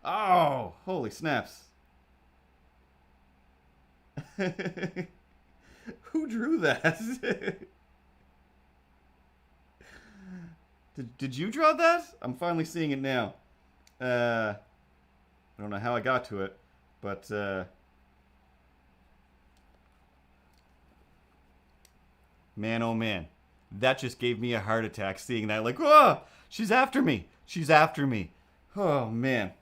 Oh, holy snaps. Who drew that? Did you draw that? I'm finally seeing it now. I don't know how I got to it, but man, oh man, that just gave me a heart attack seeing that. Like, oh, she's after me. She's after me. Oh man.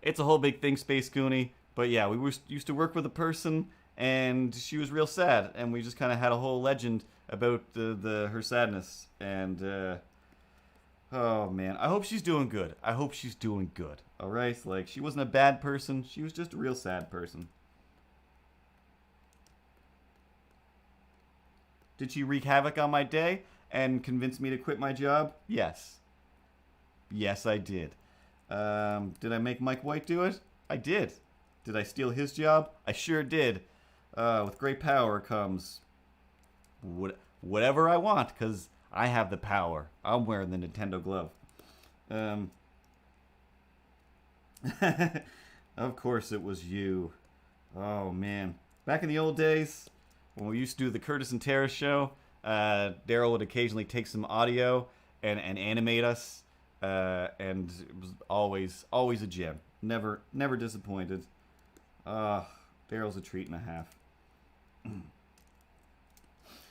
It's a whole big thing, Space Goonie. But yeah, we used to work with a person, and she was real sad, and we just kind of had a whole legend about her sadness. And oh man, I hope she's doing good. I hope she's doing good. All right, like she wasn't a bad person. She was just a real sad person. Did she wreak havoc on my day and convince me to quit my job? Yes. Yes, I did. Did I make Mike White do it? I did. Did I steal his job? I sure did. With great power comes whatever I want, because I have the power. I'm wearing the Nintendo glove. Of course it was you. Oh, man. Back in the old days, when we used to do the Curtis and Tara show, Daryl would occasionally take some audio and animate us. And it was always a gem. Never disappointed. Daryl's a treat and a half.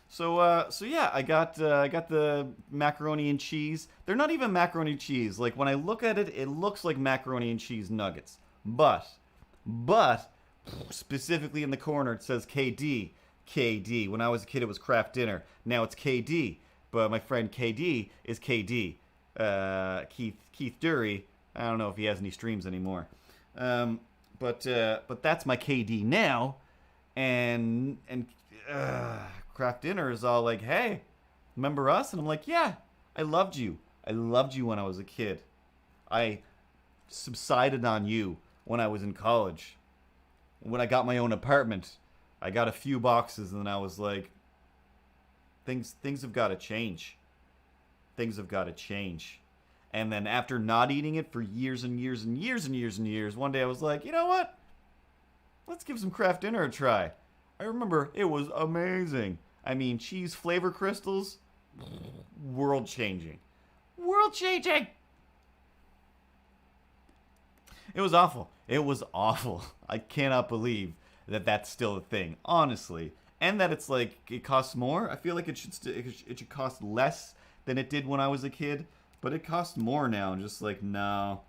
So yeah, I got the macaroni and cheese. They're not even macaroni and cheese. Like when I look at it, it looks like macaroni and cheese nuggets. But specifically in the corner it says KD. KD. When I was a kid, it was Kraft Dinner. Now it's KD. But my friend KD is KD. Keith Dury. I don't know if he has any streams anymore. But that's my KD now, and Kraft Dinner is all like, hey, remember us? And I'm like, yeah, I loved you. I loved you when I was a kid. I subsided on you when I was in college. When I got my own apartment, I got a few boxes, and I was like, things have got to change. Things have got to change. And then after not eating it for years and years and years and years and years, one day I was like, you know what? Let's give some Kraft Dinner a try. I remember it was amazing. I mean, cheese flavor crystals, world changing. World changing! It was awful. It was awful. I cannot believe that that's still a thing, honestly. And that it's like, it costs more. I feel like it should cost less than it did when I was a kid. But it costs more now. And just like, no.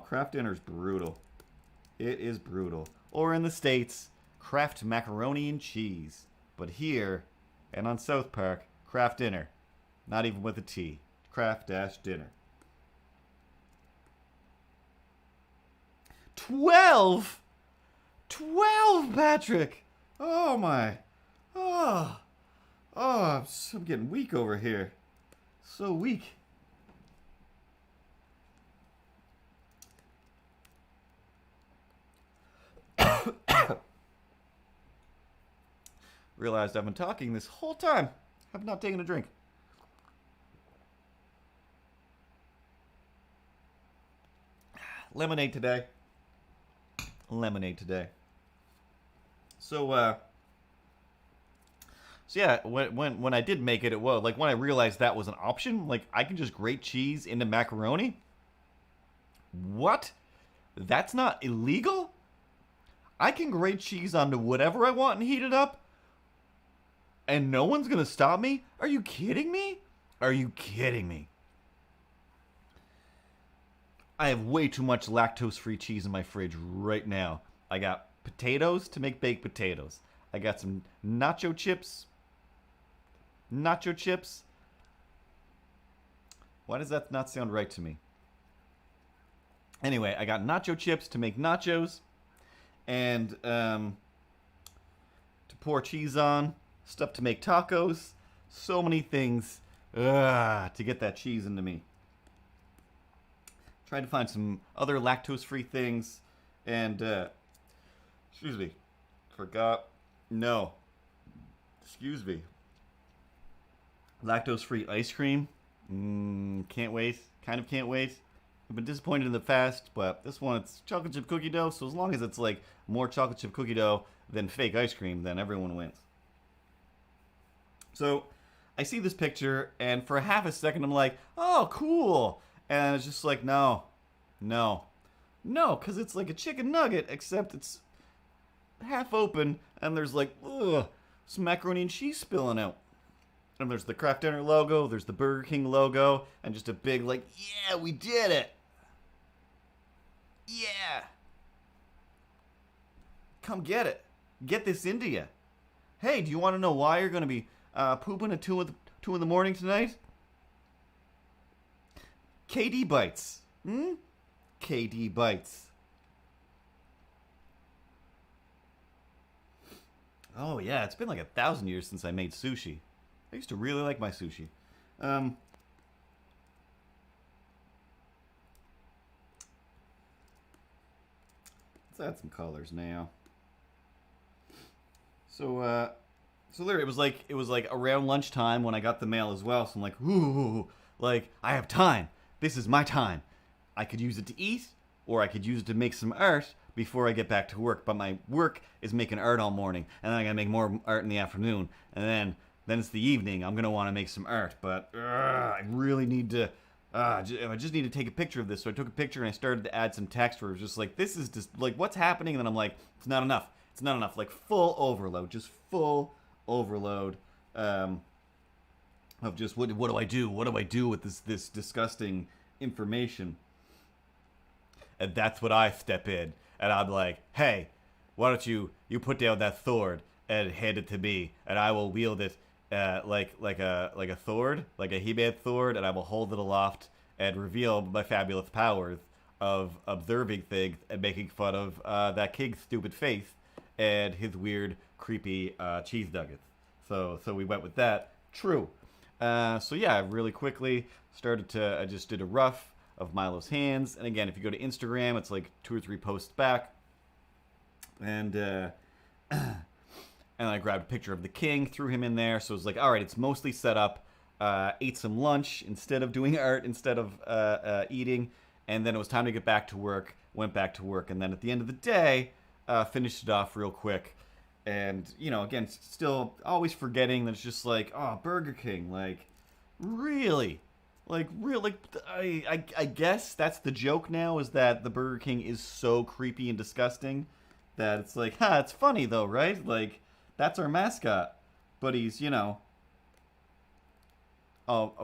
Kraft Dinner's brutal. It is brutal. Or in the States, Kraft macaroni and cheese. But here, and on South Park, Kraft Dinner. Not even with a T. Kraft-Dinner. 12? 12, Patrick! Oh my. Oh, I'm getting weak over here. So weak. Realized I've been talking this whole time. Have not taken a drink. Lemonade today. So yeah, when I did make it, it was like when I realized that was an option. Like I can just grate cheese into macaroni. What? That's not illegal? I can grate cheese onto whatever I want and heat it up, and no one's gonna stop me? Are you kidding me? Are you kidding me? I have way too much lactose-free cheese in my fridge right now. I got potatoes to make baked potatoes. I got some nacho chips. Nacho chips. Why does that not sound right to me? Anyway, I got nacho chips to make nachos. And to pour cheese on. Stuff to make tacos. So many things to get that cheese into me. Tried to find some other lactose-free things. And, excuse me. Forgot. No. Excuse me. Lactose-free ice cream. Can't wait. Kind of can't wait. I've been disappointed in the past, but this one, it's chocolate chip cookie dough, so as long as it's like more chocolate chip cookie dough than fake ice cream, then everyone wins. So, I see this picture, and for half a second I'm like, oh, cool. And it's just like, no, because it's like a chicken nugget, except it's half open, and there's like, some macaroni and cheese spilling out. And there's the Kraft Dinner logo, there's the Burger King logo, and just a big like, yeah, we did it. Yeah. Come get it. Get this into you. Hey, do you want to know why you're going to be pooping at 2 in the morning tonight? KD bites. KD bites. Oh, yeah, it's been like 1,000 years since I made sushi. I used to really like my sushi. Let's add some colors now. So there it was like around lunchtime when I got the mail as well. So I'm like, ooh, like I have time. This is my time. I could use it to eat, or I could use it to make some art before I get back to work. But my work is making art all morning, and then I gotta make more art in the afternoon, and then it's the evening. I'm gonna want to make some art, but I really need to. I just need to take a picture of this. So I took a picture and I started to add some text where it was just like, this is just like, what's happening? And then I'm like, it's not enough. It's not enough. Like full overload, just full overload of just what do I do? What do I do with this disgusting information? And that's what I step in, and I'm like, hey, why don't you put down that sword and hand it to me, and I will wield it like a sword, like a He-Man sword, and I will hold it aloft and reveal my fabulous powers of observing things and making fun of that king's stupid face and his weird, creepy cheese nuggets. So we went with that. True. So yeah, really quickly I just did a rough of Milo's hands, and again, if you go to Instagram, it's like 2 or 3 posts back, and I grabbed a picture of the king, threw him in there. So it was like, all right, it's mostly set up. Ate some lunch instead of doing art, instead of eating. And then it was time to get back to work. Went back to work. And then at the end of the day, finished it off real quick. And, again, still always forgetting that it's just like, oh, Burger King. Like, really? Like, really? I guess that's the joke now, is that the Burger King is so creepy and disgusting that it's like, it's funny though, right? Like, that's our mascot, but he's, a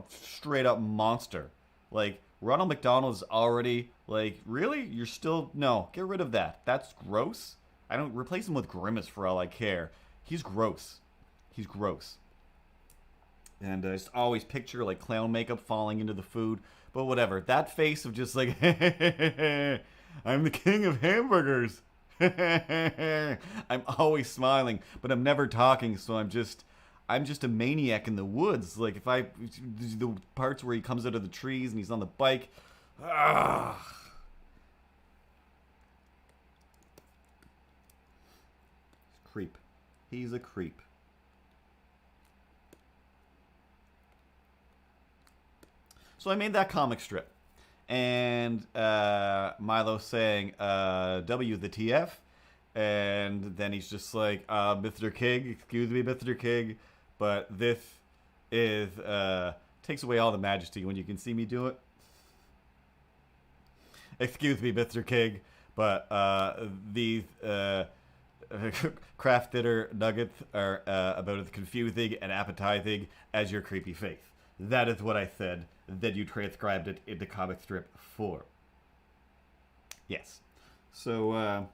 straight up monster. Like, Ronald McDonald is already, like, really? You're still, no, get rid of that. That's gross. I don't, replace him with Grimace for all I care. He's gross. He's gross. And I just always picture, like, clown makeup falling into the food. But whatever. That face of just like, I'm the king of hamburgers. I'm always smiling, but I'm never talking, so I'm just a maniac in the woods. Like, the parts where he comes out of the trees and he's on the bike. Creep. He's a creep. So I made that comic strip. And Milo saying, W the TF. And then he's just like, Mr. King, excuse me, Mr. King, but this is, takes away all the majesty when you can see me do it. Excuse me, Mr. King, but these craft dinner nuggets are about as confusing and appetizing as your creepy face. That is what I said. Then you transcribed it into comic strip 4. Yes. So,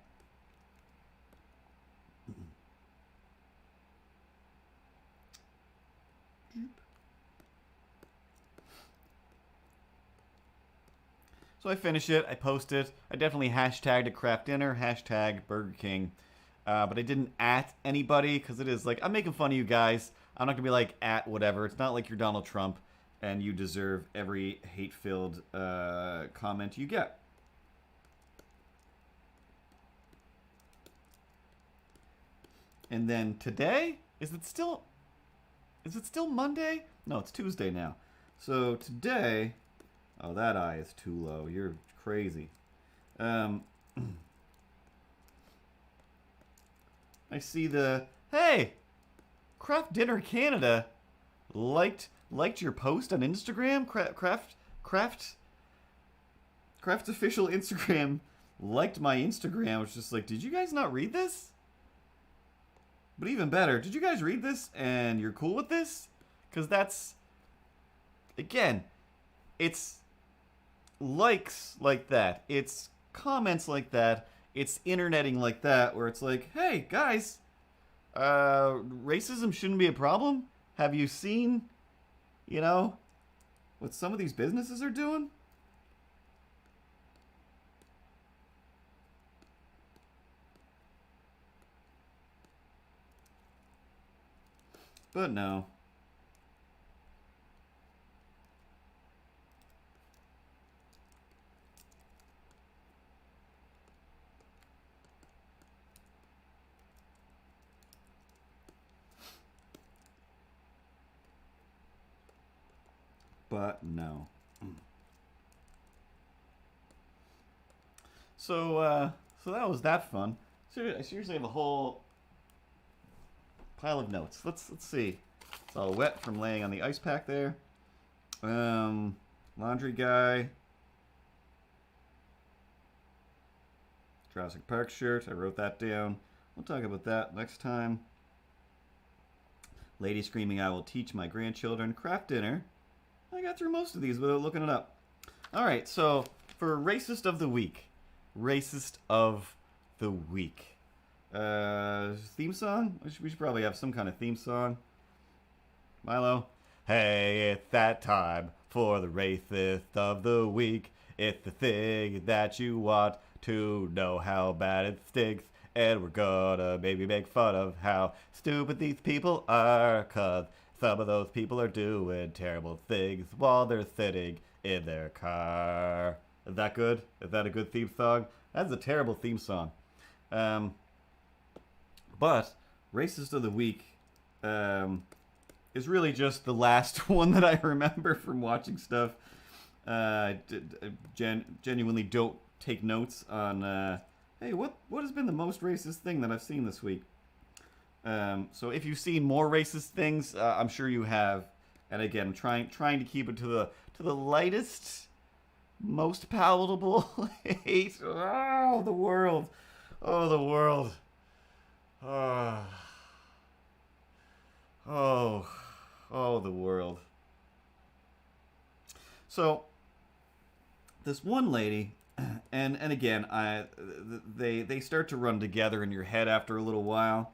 so I finish it, I post it. I definitely hashtagged it craft dinner, hashtag Burger King. But I didn't at anybody because it is like, I'm making fun of you guys. I'm not going to be like at whatever. It's not like you're Donald Trump and you deserve every hate-filled comment you get. And then today, is it still Monday? No, it's Tuesday now. So today, oh, that eye is too low. You're crazy. I see the, hey, Craft Dinner Canada liked your post on Instagram. Craft's official Instagram liked my Instagram. I was just like, did you guys not read this? But even better, did you guys read this and you're cool with this? Because that's, again, it's likes like that. It's comments like that. It's interneting like that, where it's like, hey, guys, racism shouldn't be a problem. Have you seen, you know, what some of these businesses are doing? But no. But no. So that was that fun. I seriously have a whole pile of notes. Let's see. It's all wet from laying on the ice pack there. Laundry guy. Jurassic Park shirt. I wrote that down. We'll talk about that next time. Lady screaming, I will teach my grandchildren. Craft dinner. I got through most of these without looking it up. Alright, so for Racist of the Week. Racist of the Week. Theme song? We should probably have some kind of theme song. Milo? Hey, it's that time for the Racist of the Week. It's the thing that you want to know how bad it stinks. And we're gonna maybe make fun of how stupid these people are, 'cause some of those people are doing terrible things while they're sitting in their car. Is that good? Is that a good theme song? That's a terrible theme song. But Racist of the Week is really just the last one that I remember from watching stuff. I genuinely don't take notes on, hey, what has been the most racist thing that I've seen this week? So if you've seen more racist things, I'm sure you have. And again, I'm trying to keep it to the lightest, most palatable hate. Oh, the world. Oh, the world. Oh, the world. So this one lady, and again, they start to run together in your head after a little while.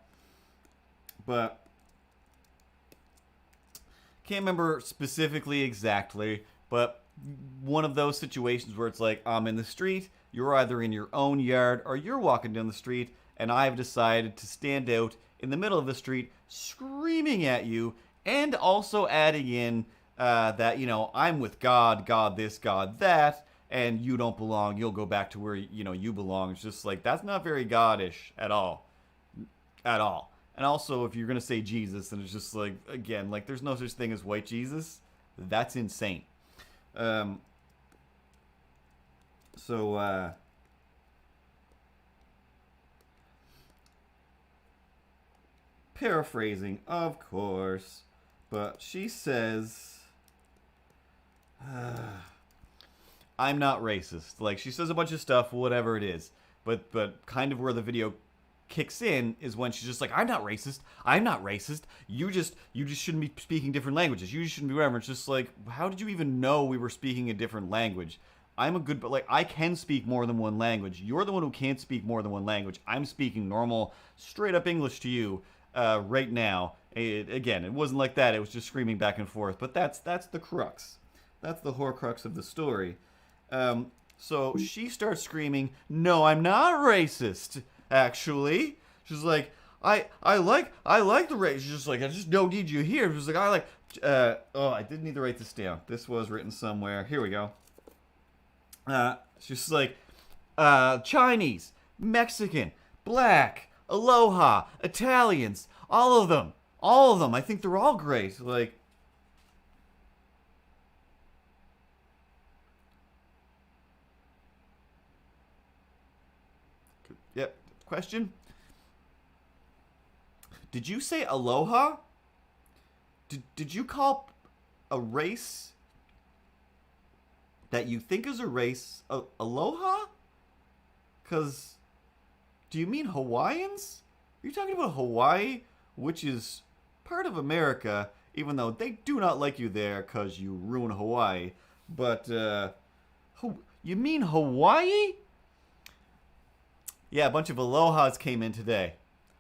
But can't remember specifically exactly, but one of those situations where it's like, I'm in the street, you're either in your own yard or you're walking down the street, and I've decided to stand out in the middle of the street screaming at you, and also adding in that, you know, I'm with God, God this, God that, and you don't belong, you'll go back to where, you know, you belong. It's just like, that's not very God-ish at all. At all. And also, if you're going to say Jesus, then it's just like, again, like, there's no such thing as white Jesus. That's insane. Paraphrasing, of course, but she says, I'm not racist. Like, she says a bunch of stuff, whatever it is, but kind of where the video kicks in is when she's just like, I'm not racist. I'm not racist. You just shouldn't be speaking different languages. You shouldn't be whatever. It's just like, how did you even know we were speaking a different language? But like, I can speak more than one language. You're the one who can't speak more than one language. I'm speaking normal, straight up English to you right now. Again, it wasn't like that. It was just screaming back and forth. But that's the crux. That's the Horcrux of the story. So she starts screaming, "No, I'm not racist. Actually," she's like, "I like the race." She's just like, "I just don't need you here." She's like, "I like." I didn't need to write this down. This was written somewhere. Here we go. She's like, Chinese, Mexican, Black, Aloha, Italians, all of them. I think they're all great. Like, yep. Question? Did you say aloha? Did you call a race that you think is a race aloha? Because, do you mean Hawaiians? Are you talking about Hawaii, which is part of America, even though they do not like you there because you ruin Hawaii? But, you mean Hawaii? Yeah, a bunch of alohas came in today.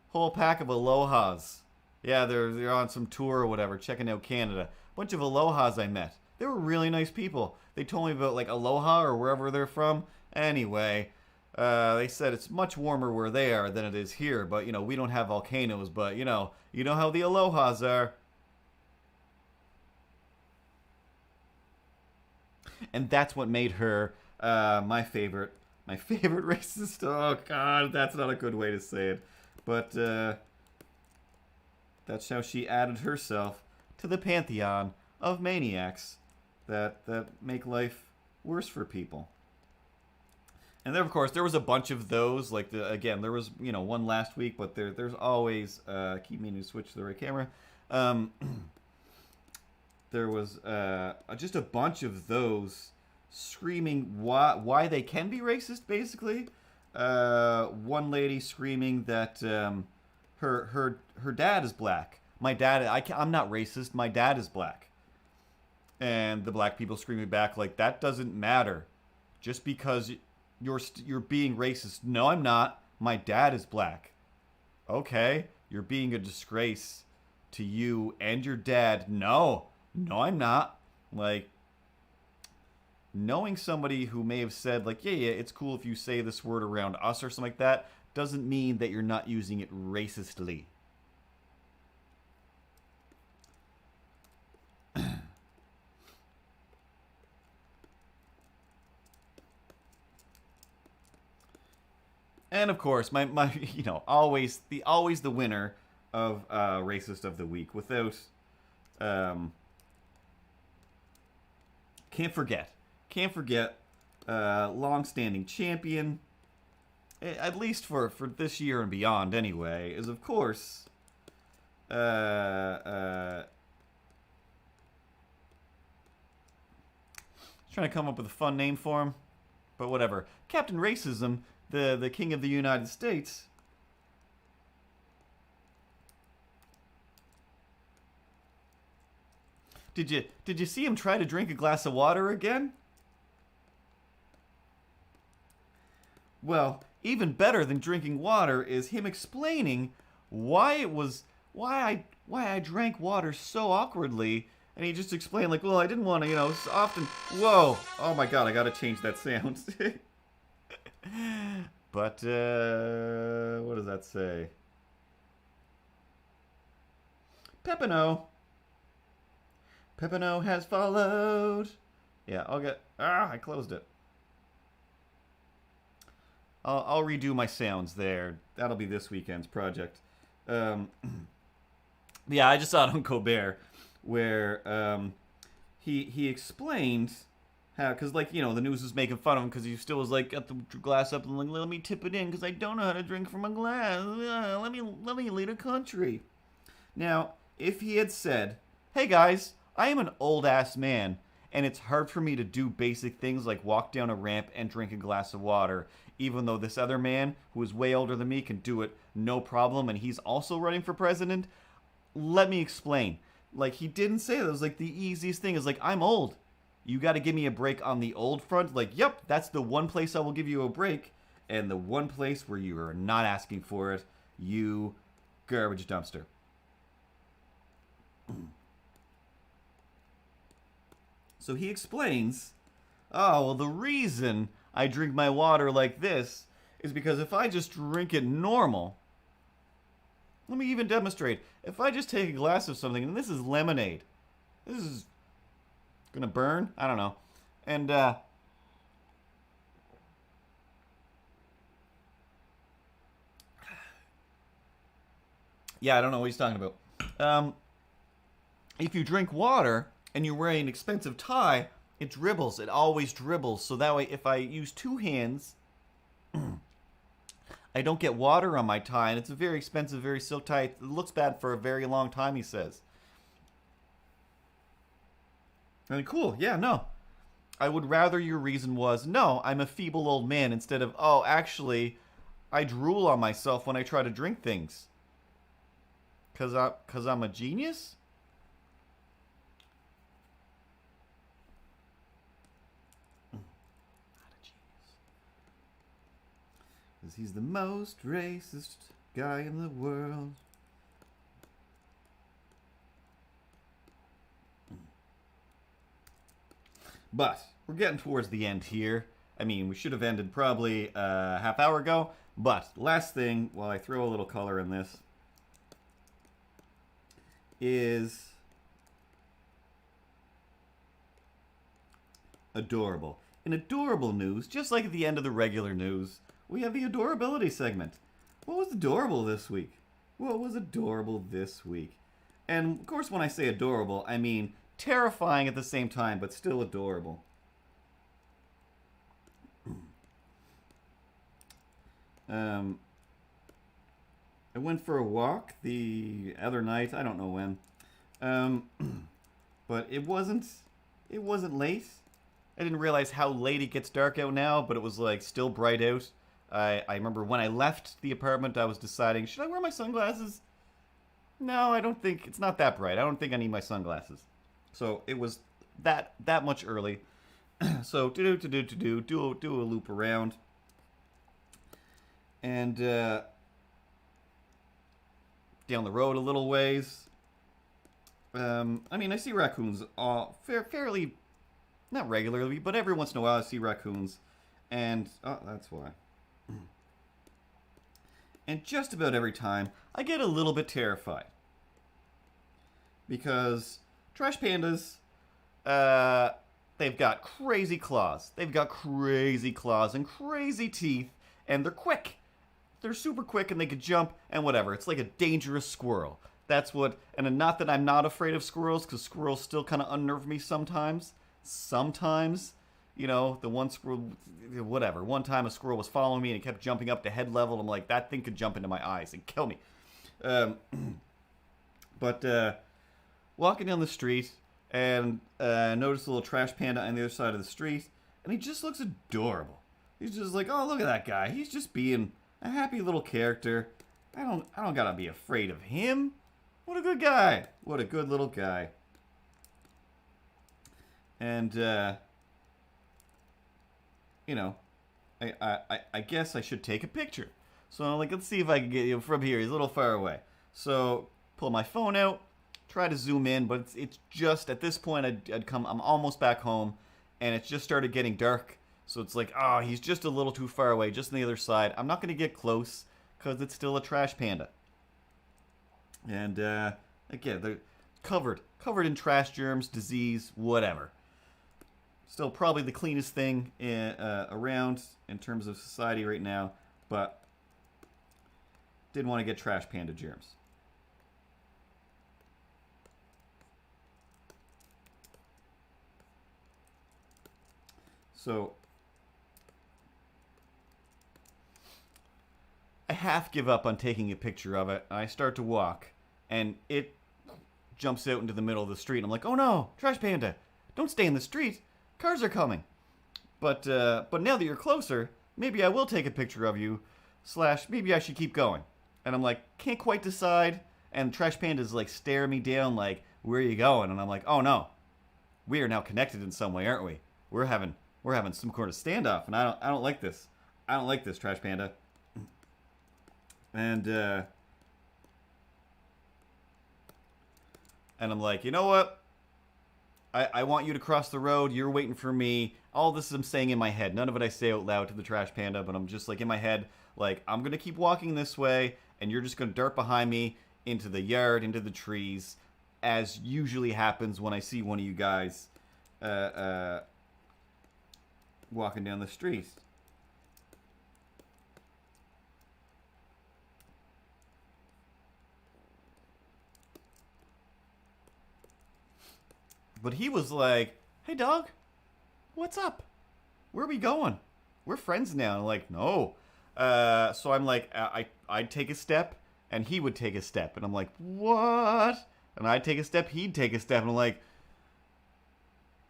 Whole pack of alohas. Yeah, they're on some tour or whatever, checking out Canada. Bunch of alohas I met. They were really nice people. They told me about like Aloha or wherever they're from. Anyway, they said it's much warmer where they are than it is here. But you know, we don't have volcanoes. But you know how the Alohas are. And that's what made her my favorite racist. Oh God, that's not a good way to say it. But that's how she added herself to the pantheon of maniacs that make life worse for people. And then, of course, there was a bunch of those. Like, again, there was, one last week, but there's always, keep meaning to switch to the right camera. There was just a bunch of those screaming why they can be racist, basically. One lady screaming that her dad is black. I'm not racist. My dad is black. And the black people screaming back like, that doesn't matter. Just because you're being racist. No, I'm not. My dad is black. Okay, you're being a disgrace to you and your dad. No, I'm not. Like, knowing somebody who may have said, like, yeah, it's cool if you say this word around us or something like that, doesn't mean that you're not using it racistly. And of course, my always the winner of racist of the week, without can't forget long-standing champion, at least for this year and beyond anyway, is of course trying to come up with a fun name for him, but whatever. Captain Racism, the King of the United States. Did you see him try to drink a glass of water again? Well, even better than drinking water is him explaining why I drank water so awkwardly, and he just explained like, well, I didn't want to, often. Whoa! Oh my God, I gotta change that sound. But, what does that say? Pepino has followed. Yeah, I closed it. I'll redo my sounds there. That'll be this weekend's project. Yeah, I just saw it on Colbert, where he explained how, because the news was making fun of him because he still was like got the glass up and like, let me tip it in because I don't know how to drink from a glass. Let me lead a country. Now, if he had said, hey guys, I am an old ass man and it's hard for me to do basic things like walk down a ramp and drink a glass of water, even though this other man, who is way older than me, can do it no problem, and he's also running for president. Let me explain. Like, he didn't say that. It was like the easiest thing is like, I'm old. You got to give me a break on the old front. Like, yep, that's the one place I will give you a break, and the one place where you are not asking for it, you garbage dumpster. So he explains, oh, well, the reason I drink my water like this is because if I just drink it normal, let me even demonstrate. If I just take a glass of something, and this is lemonade, this is gonna burn? I don't know. And, yeah, I don't know what he's talking about. If you drink water and you're wearing an expensive tie, it dribbles. It always dribbles. So that way, if I use two hands, I don't get water on my tie. And it's a very expensive, very silk tie. It looks bad for a very long time, he says. And cool. Yeah, no. I would rather your reason was, no, I'm a feeble old man, instead of, oh, actually, I drool on myself when I try to drink things. Cause I'm a genius? Not a genius. Cause he's the most racist guy in the world. But we're getting towards the end here. I mean, we should have ended probably a half hour ago. But last thing, while I throw a little color in this, is adorable. In adorable news, just like at the end of the regular news, we have the adorability segment. What was adorable this week? What was adorable this week? And of course, when I say adorable, I mean terrifying at the same time, but still adorable. I went for a walk the other night. I don't know when, but it wasn't late. I didn't realize how late it gets dark out now, but it was like still bright out. I remember when I left the apartment, I was deciding, should I wear my sunglasses? No, I don't think it's not that bright. I don't think I need my sunglasses. So it was that much early. So do a loop around, and down the road a little ways. I mean, I see raccoons fairly, not regularly, but every once in a while I see raccoons, and that's why. And just about every time, I get a little bit terrified. Because trash pandas, they've got crazy claws. They've got crazy claws and crazy teeth, and they're quick. They're super quick, and they could jump and whatever. It's like a dangerous squirrel. That's what, and not that I'm not afraid of squirrels, because squirrels still kind of unnerve me sometimes. Sometimes. You know, the one squirrel, whatever. One time a squirrel was following me and it kept jumping up to head level. I'm like, that thing could jump into my eyes and kill me. But walking down the street and noticed a little trash panda on the other side of the street. And he just looks adorable. He's just like, oh, look at that guy. He's just being a happy little character. I don't gotta be afraid of him. What a good guy. What a good little guy. And, you know, I guess I should take a picture. So I'm like, let's see if I can get you from here. He's a little far away. So pull my phone out, try to zoom in, but it's just at this point I'm almost back home, and it's just started getting dark. So it's like, oh, he's just a little too far away, just on the other side. I'm not gonna get close because it's still a trash panda. And again, they're covered in trash germs, disease, whatever. Still probably the cleanest thing around in terms of society right now, but didn't want to get trash panda germs. So I half give up on taking a picture of it. I start to walk, and it jumps out into the middle of the street. And I'm like, oh no, trash panda. Don't stay in the street. Cars are coming. But now that you're closer, maybe I will take a picture of you. / maybe I should keep going. And I'm like, can't quite decide. And Trash Panda's like staring me down like, where are you going? And I'm like, oh no. We are now connected in some way, aren't we? We're having some kind of standoff, and I don't like this. I don't like this, Trash Panda. And I'm like, you know what? I want you to cross the road. You're waiting for me. All this I'm saying in my head. None of it I say out loud to the Trash Panda, but I'm just like in my head, like, I'm going to keep walking this way, and you're just going to dart behind me into the yard, into the trees, as usually happens when I see one of you guys walking down the street. But he was like, hey, dog, what's up? Where are we going? We're friends now. And I'm like, no. So I'm like, I'd take a step, and he would take a step. And I'm like, what? And I'd take a step, he'd take a step. And I'm like,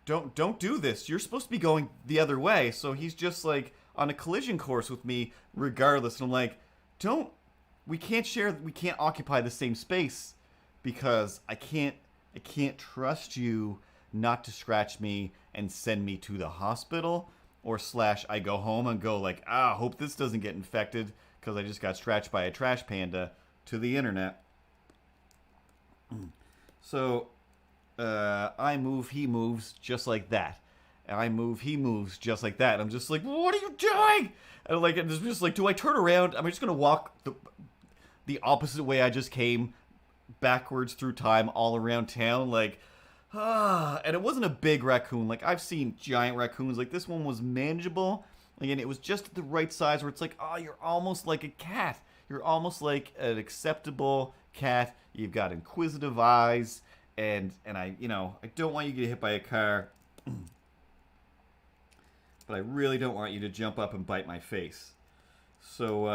don't do this. You're supposed to be going the other way. So he's just like on a collision course with me regardless. And I'm like, we can't occupy the same space because I can't trust you not to scratch me and send me to the hospital, or / I go home and go like, hope this doesn't get infected because I just got scratched by a Trash Panda, to the internet. So I move, he moves, just like that. And I move, he moves, just like that. And I'm just like, what are you doing? And I'm like, it's just like, do I turn around? Am I just gonna walk the opposite way I just came, backwards through time, all around town? Like, and it wasn't a big raccoon. Like, I've seen giant raccoons. Like, this one was manageable. Again, it was just the right size where it's like, you're almost like a cat. You're almost like an acceptable cat. You've got inquisitive eyes, and I don't want you to get hit by a car, but I really don't want you to jump up and bite my face. So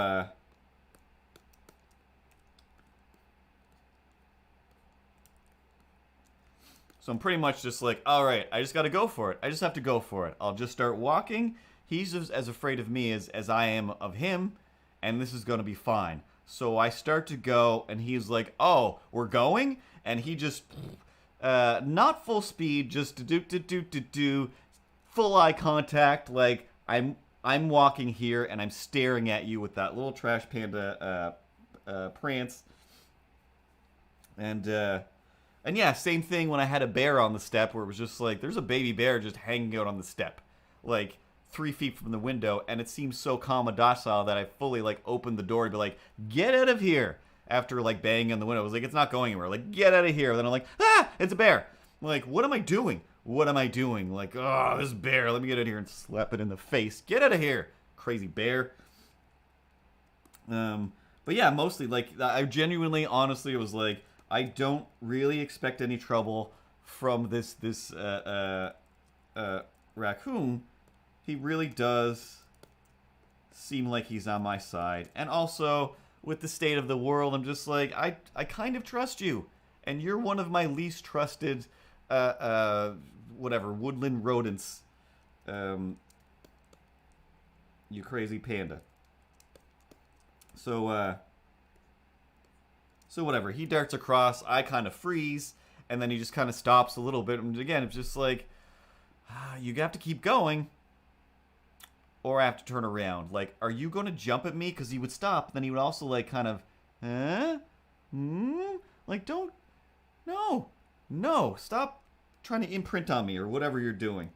I'm pretty much just like, all right, I just got to go for it. I just have to go for it. I'll just start walking. He's as afraid of me as I am of him, and this is going to be fine. So I start to go, and he's like, oh, we're going? And he just, not full speed, just do, full eye contact, like, I'm walking here, and I'm staring at you with that little Trash Panda prance. And yeah, same thing when I had a bear on the step, where it was just like, there's a baby bear just hanging out on the step, like 3 feet from the window, and it seemed so calm and docile that I fully like opened the door and be like, get out of here, after like banging on the window. I was like, it's not going anywhere, like, get out of here. And then I'm like, it's a bear. I'm like, what am I doing? Like, this bear, let me get out of here and slap it in the face. Get out of here, crazy bear. But yeah, mostly like, I genuinely, honestly, was like, I don't really expect any trouble from this raccoon. He really does seem like he's on my side. And also, with the state of the world, I'm just like, I kind of trust you. And you're one of my least trusted, woodland rodents. You crazy panda. So whatever. He darts across. I kind of freeze. And then he just kind of stops a little bit. And again, it's just like, you have to keep going, or I have to turn around. Like, are you going to jump at me? Because he would stop. Then he would also, like, kind of, like, don't, no, stop trying to imprint on me, or whatever you're doing.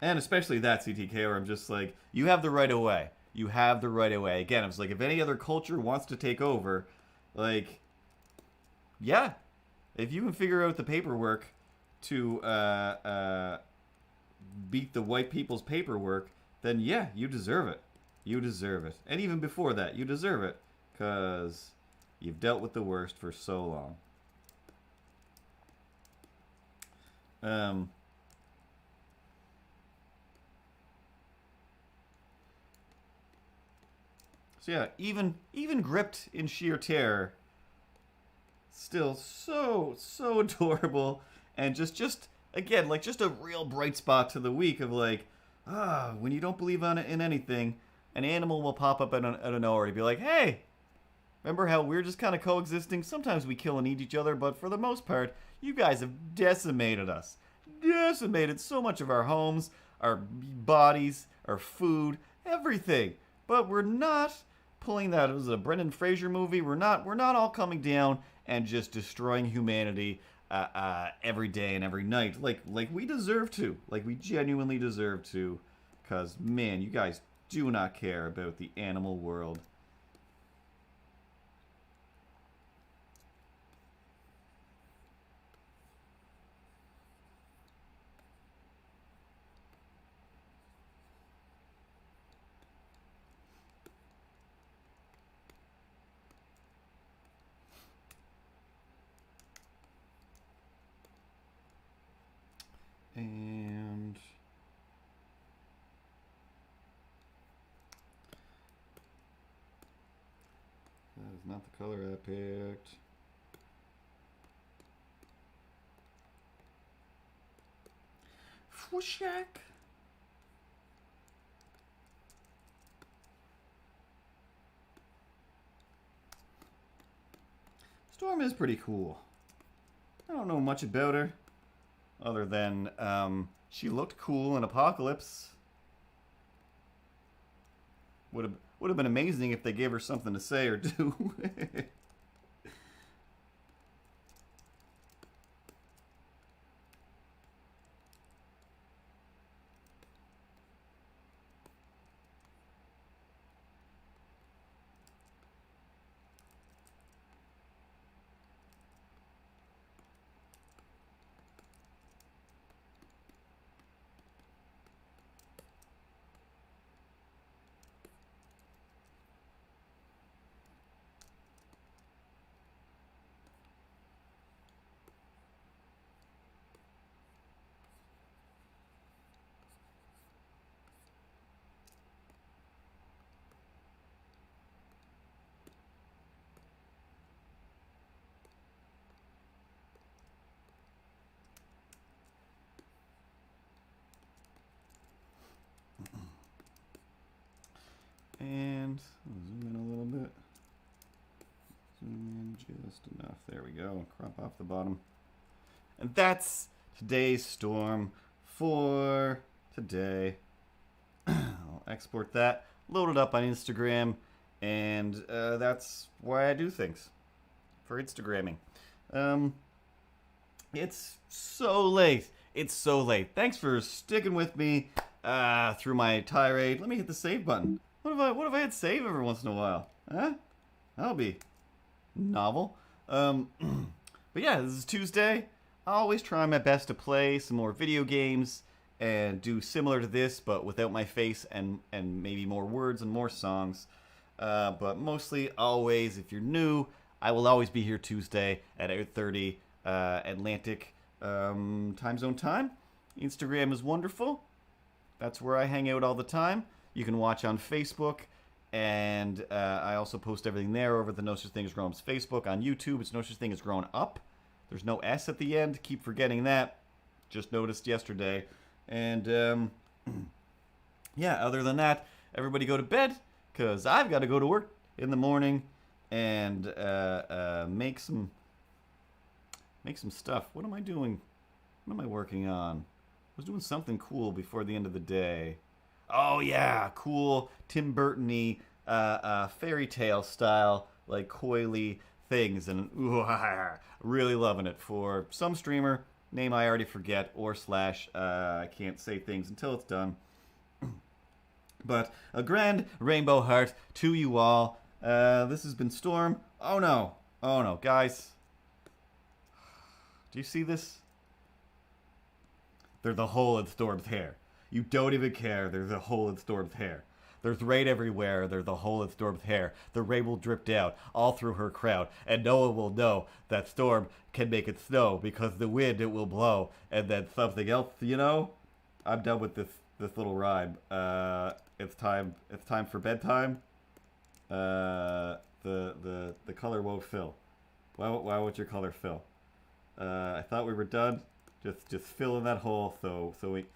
And especially that, CTK, where I'm just like, you have the right of way. You have the right of way. Again, I was like, if any other culture wants to take over, like, yeah, if you can figure out the paperwork to beat the white people's paperwork, then yeah, you deserve it. You deserve it. And even before that, you deserve it, because you've dealt with the worst for so long. So yeah, even gripped in sheer terror, still so adorable And just again, like, just a real bright spot to the week of, like, when you don't believe in anything, an animal will pop up out of nowhere and be like, hey, remember how we're just kind of coexisting? Sometimes we kill and eat each other, but for the most part, you guys have decimated us. Decimated so much of our homes, our bodies, our food, everything. But we're not pulling that. It was a Brendan Fraser movie. We're not all coming down and just destroying humanity every day and every night, like we deserve to, like we genuinely deserve to, because man, you guys do not care about the animal world. And that is not the color I picked. Whooshak. Storm is pretty cool. I don't know much about her. Other than, she looked cool in Apocalypse. Would have been amazing if they gave her something to say or do. And zoom in a little bit. Zoom in just enough. There we go. Crop off the bottom. And that's today's storm for today. I'll export that, load it up on Instagram, and that's why I do things for Instagramming. It's so late. It's so late. Thanks for sticking with me through my tirade. Let me hit the save button. What if I hit save every once in a while? Huh? That'll be novel. But yeah, this is Tuesday. I always try my best to play some more video games and do similar to this, but without my face and maybe more words and more songs. But mostly, always, if you're new, I will always be here Tuesday at 8:30 Atlantic time zone time. Instagram is wonderful. That's where I hang out all the time. You can watch on Facebook, and I also post everything there over at the No Such Thing as Grown Up's Facebook. On YouTube, it's No Such Thing as Grown Up. There's no S at the end. Keep forgetting that. Just noticed yesterday. And yeah, other than that, everybody go to bed, because I've got to go to work in the morning and make some stuff. What am I doing? What am I working on? I was doing something cool before the end of the day. Oh yeah, cool Tim Burton-y fairy tale style, like coily things, and really loving it for some streamer, name I already forget, or slash I can't say things until it's done. But a grand rainbow heart to you all. This has been Storm. Oh no, guys. Do you see this? They're the hole in Storm's hair. You don't even care. There's a hole in Storm's hair. There's rain everywhere. There's a hole in Storm's hair. The rain will drip down all through her crown, and no one will know that Storm can make it snow, because the wind it will blow, and then something else. You know, I'm done with this little rhyme. It's time for bedtime. The color won't fill. Why won't your color fill? I thought we were done. Just fill in that hole. So we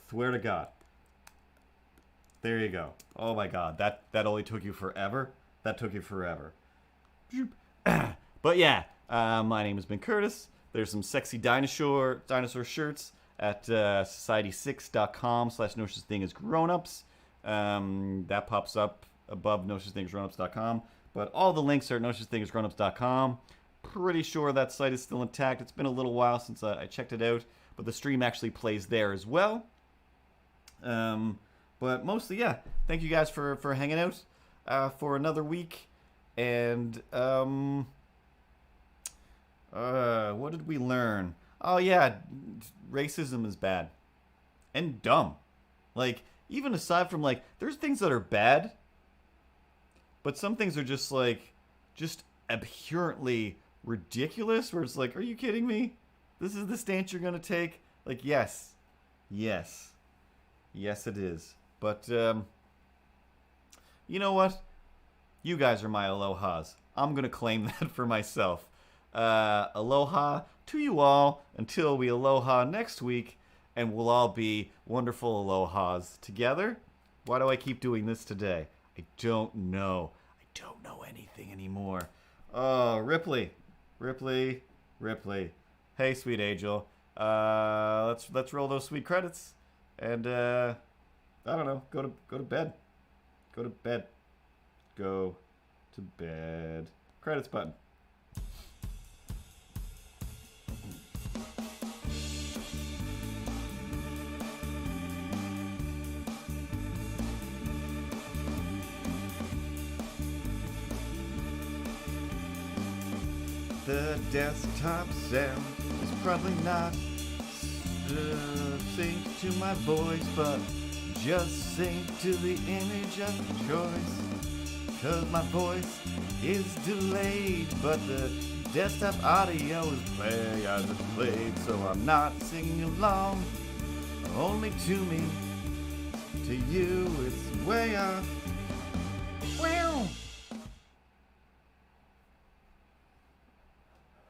swear to God. There you go. Oh my God, that only took you forever. That took you forever. But yeah, my name has been Curtis. There's some sexy dinosaur shirts at society6.com/no such thing as grownups. That pops up above no such thing as grownups.com. But all the links are at no such thing as grownups.com. Pretty sure that site is still intact. It's been a little while since I checked it out, but the stream actually plays there as well. But mostly, yeah. Thank you guys for hanging out for another week. And what did we learn? Oh yeah, racism is bad and dumb. Like, even aside from, like, there's things that are bad, but some things are just abhorrently ridiculous, where it's like, are you kidding me? This is the stance you're gonna take? Like, yes it is. But you know what, you guys are my alohas. I'm gonna claim that for myself. Aloha to you all until we aloha next week, and we'll all be wonderful alohas together. Why do I keep doing this today? I don't know anything anymore. Oh, Ripley. Hey, sweet angel. Let's roll those sweet credits, and I don't know. Go to bed. Go to bed. Credits button. The desktop sound is probably not synced to my voice, but just synced to the image of choice. Cause my voice is delayed, but the desktop audio is playing as it's played, so I'm not singing along, only to me. To you it's way off.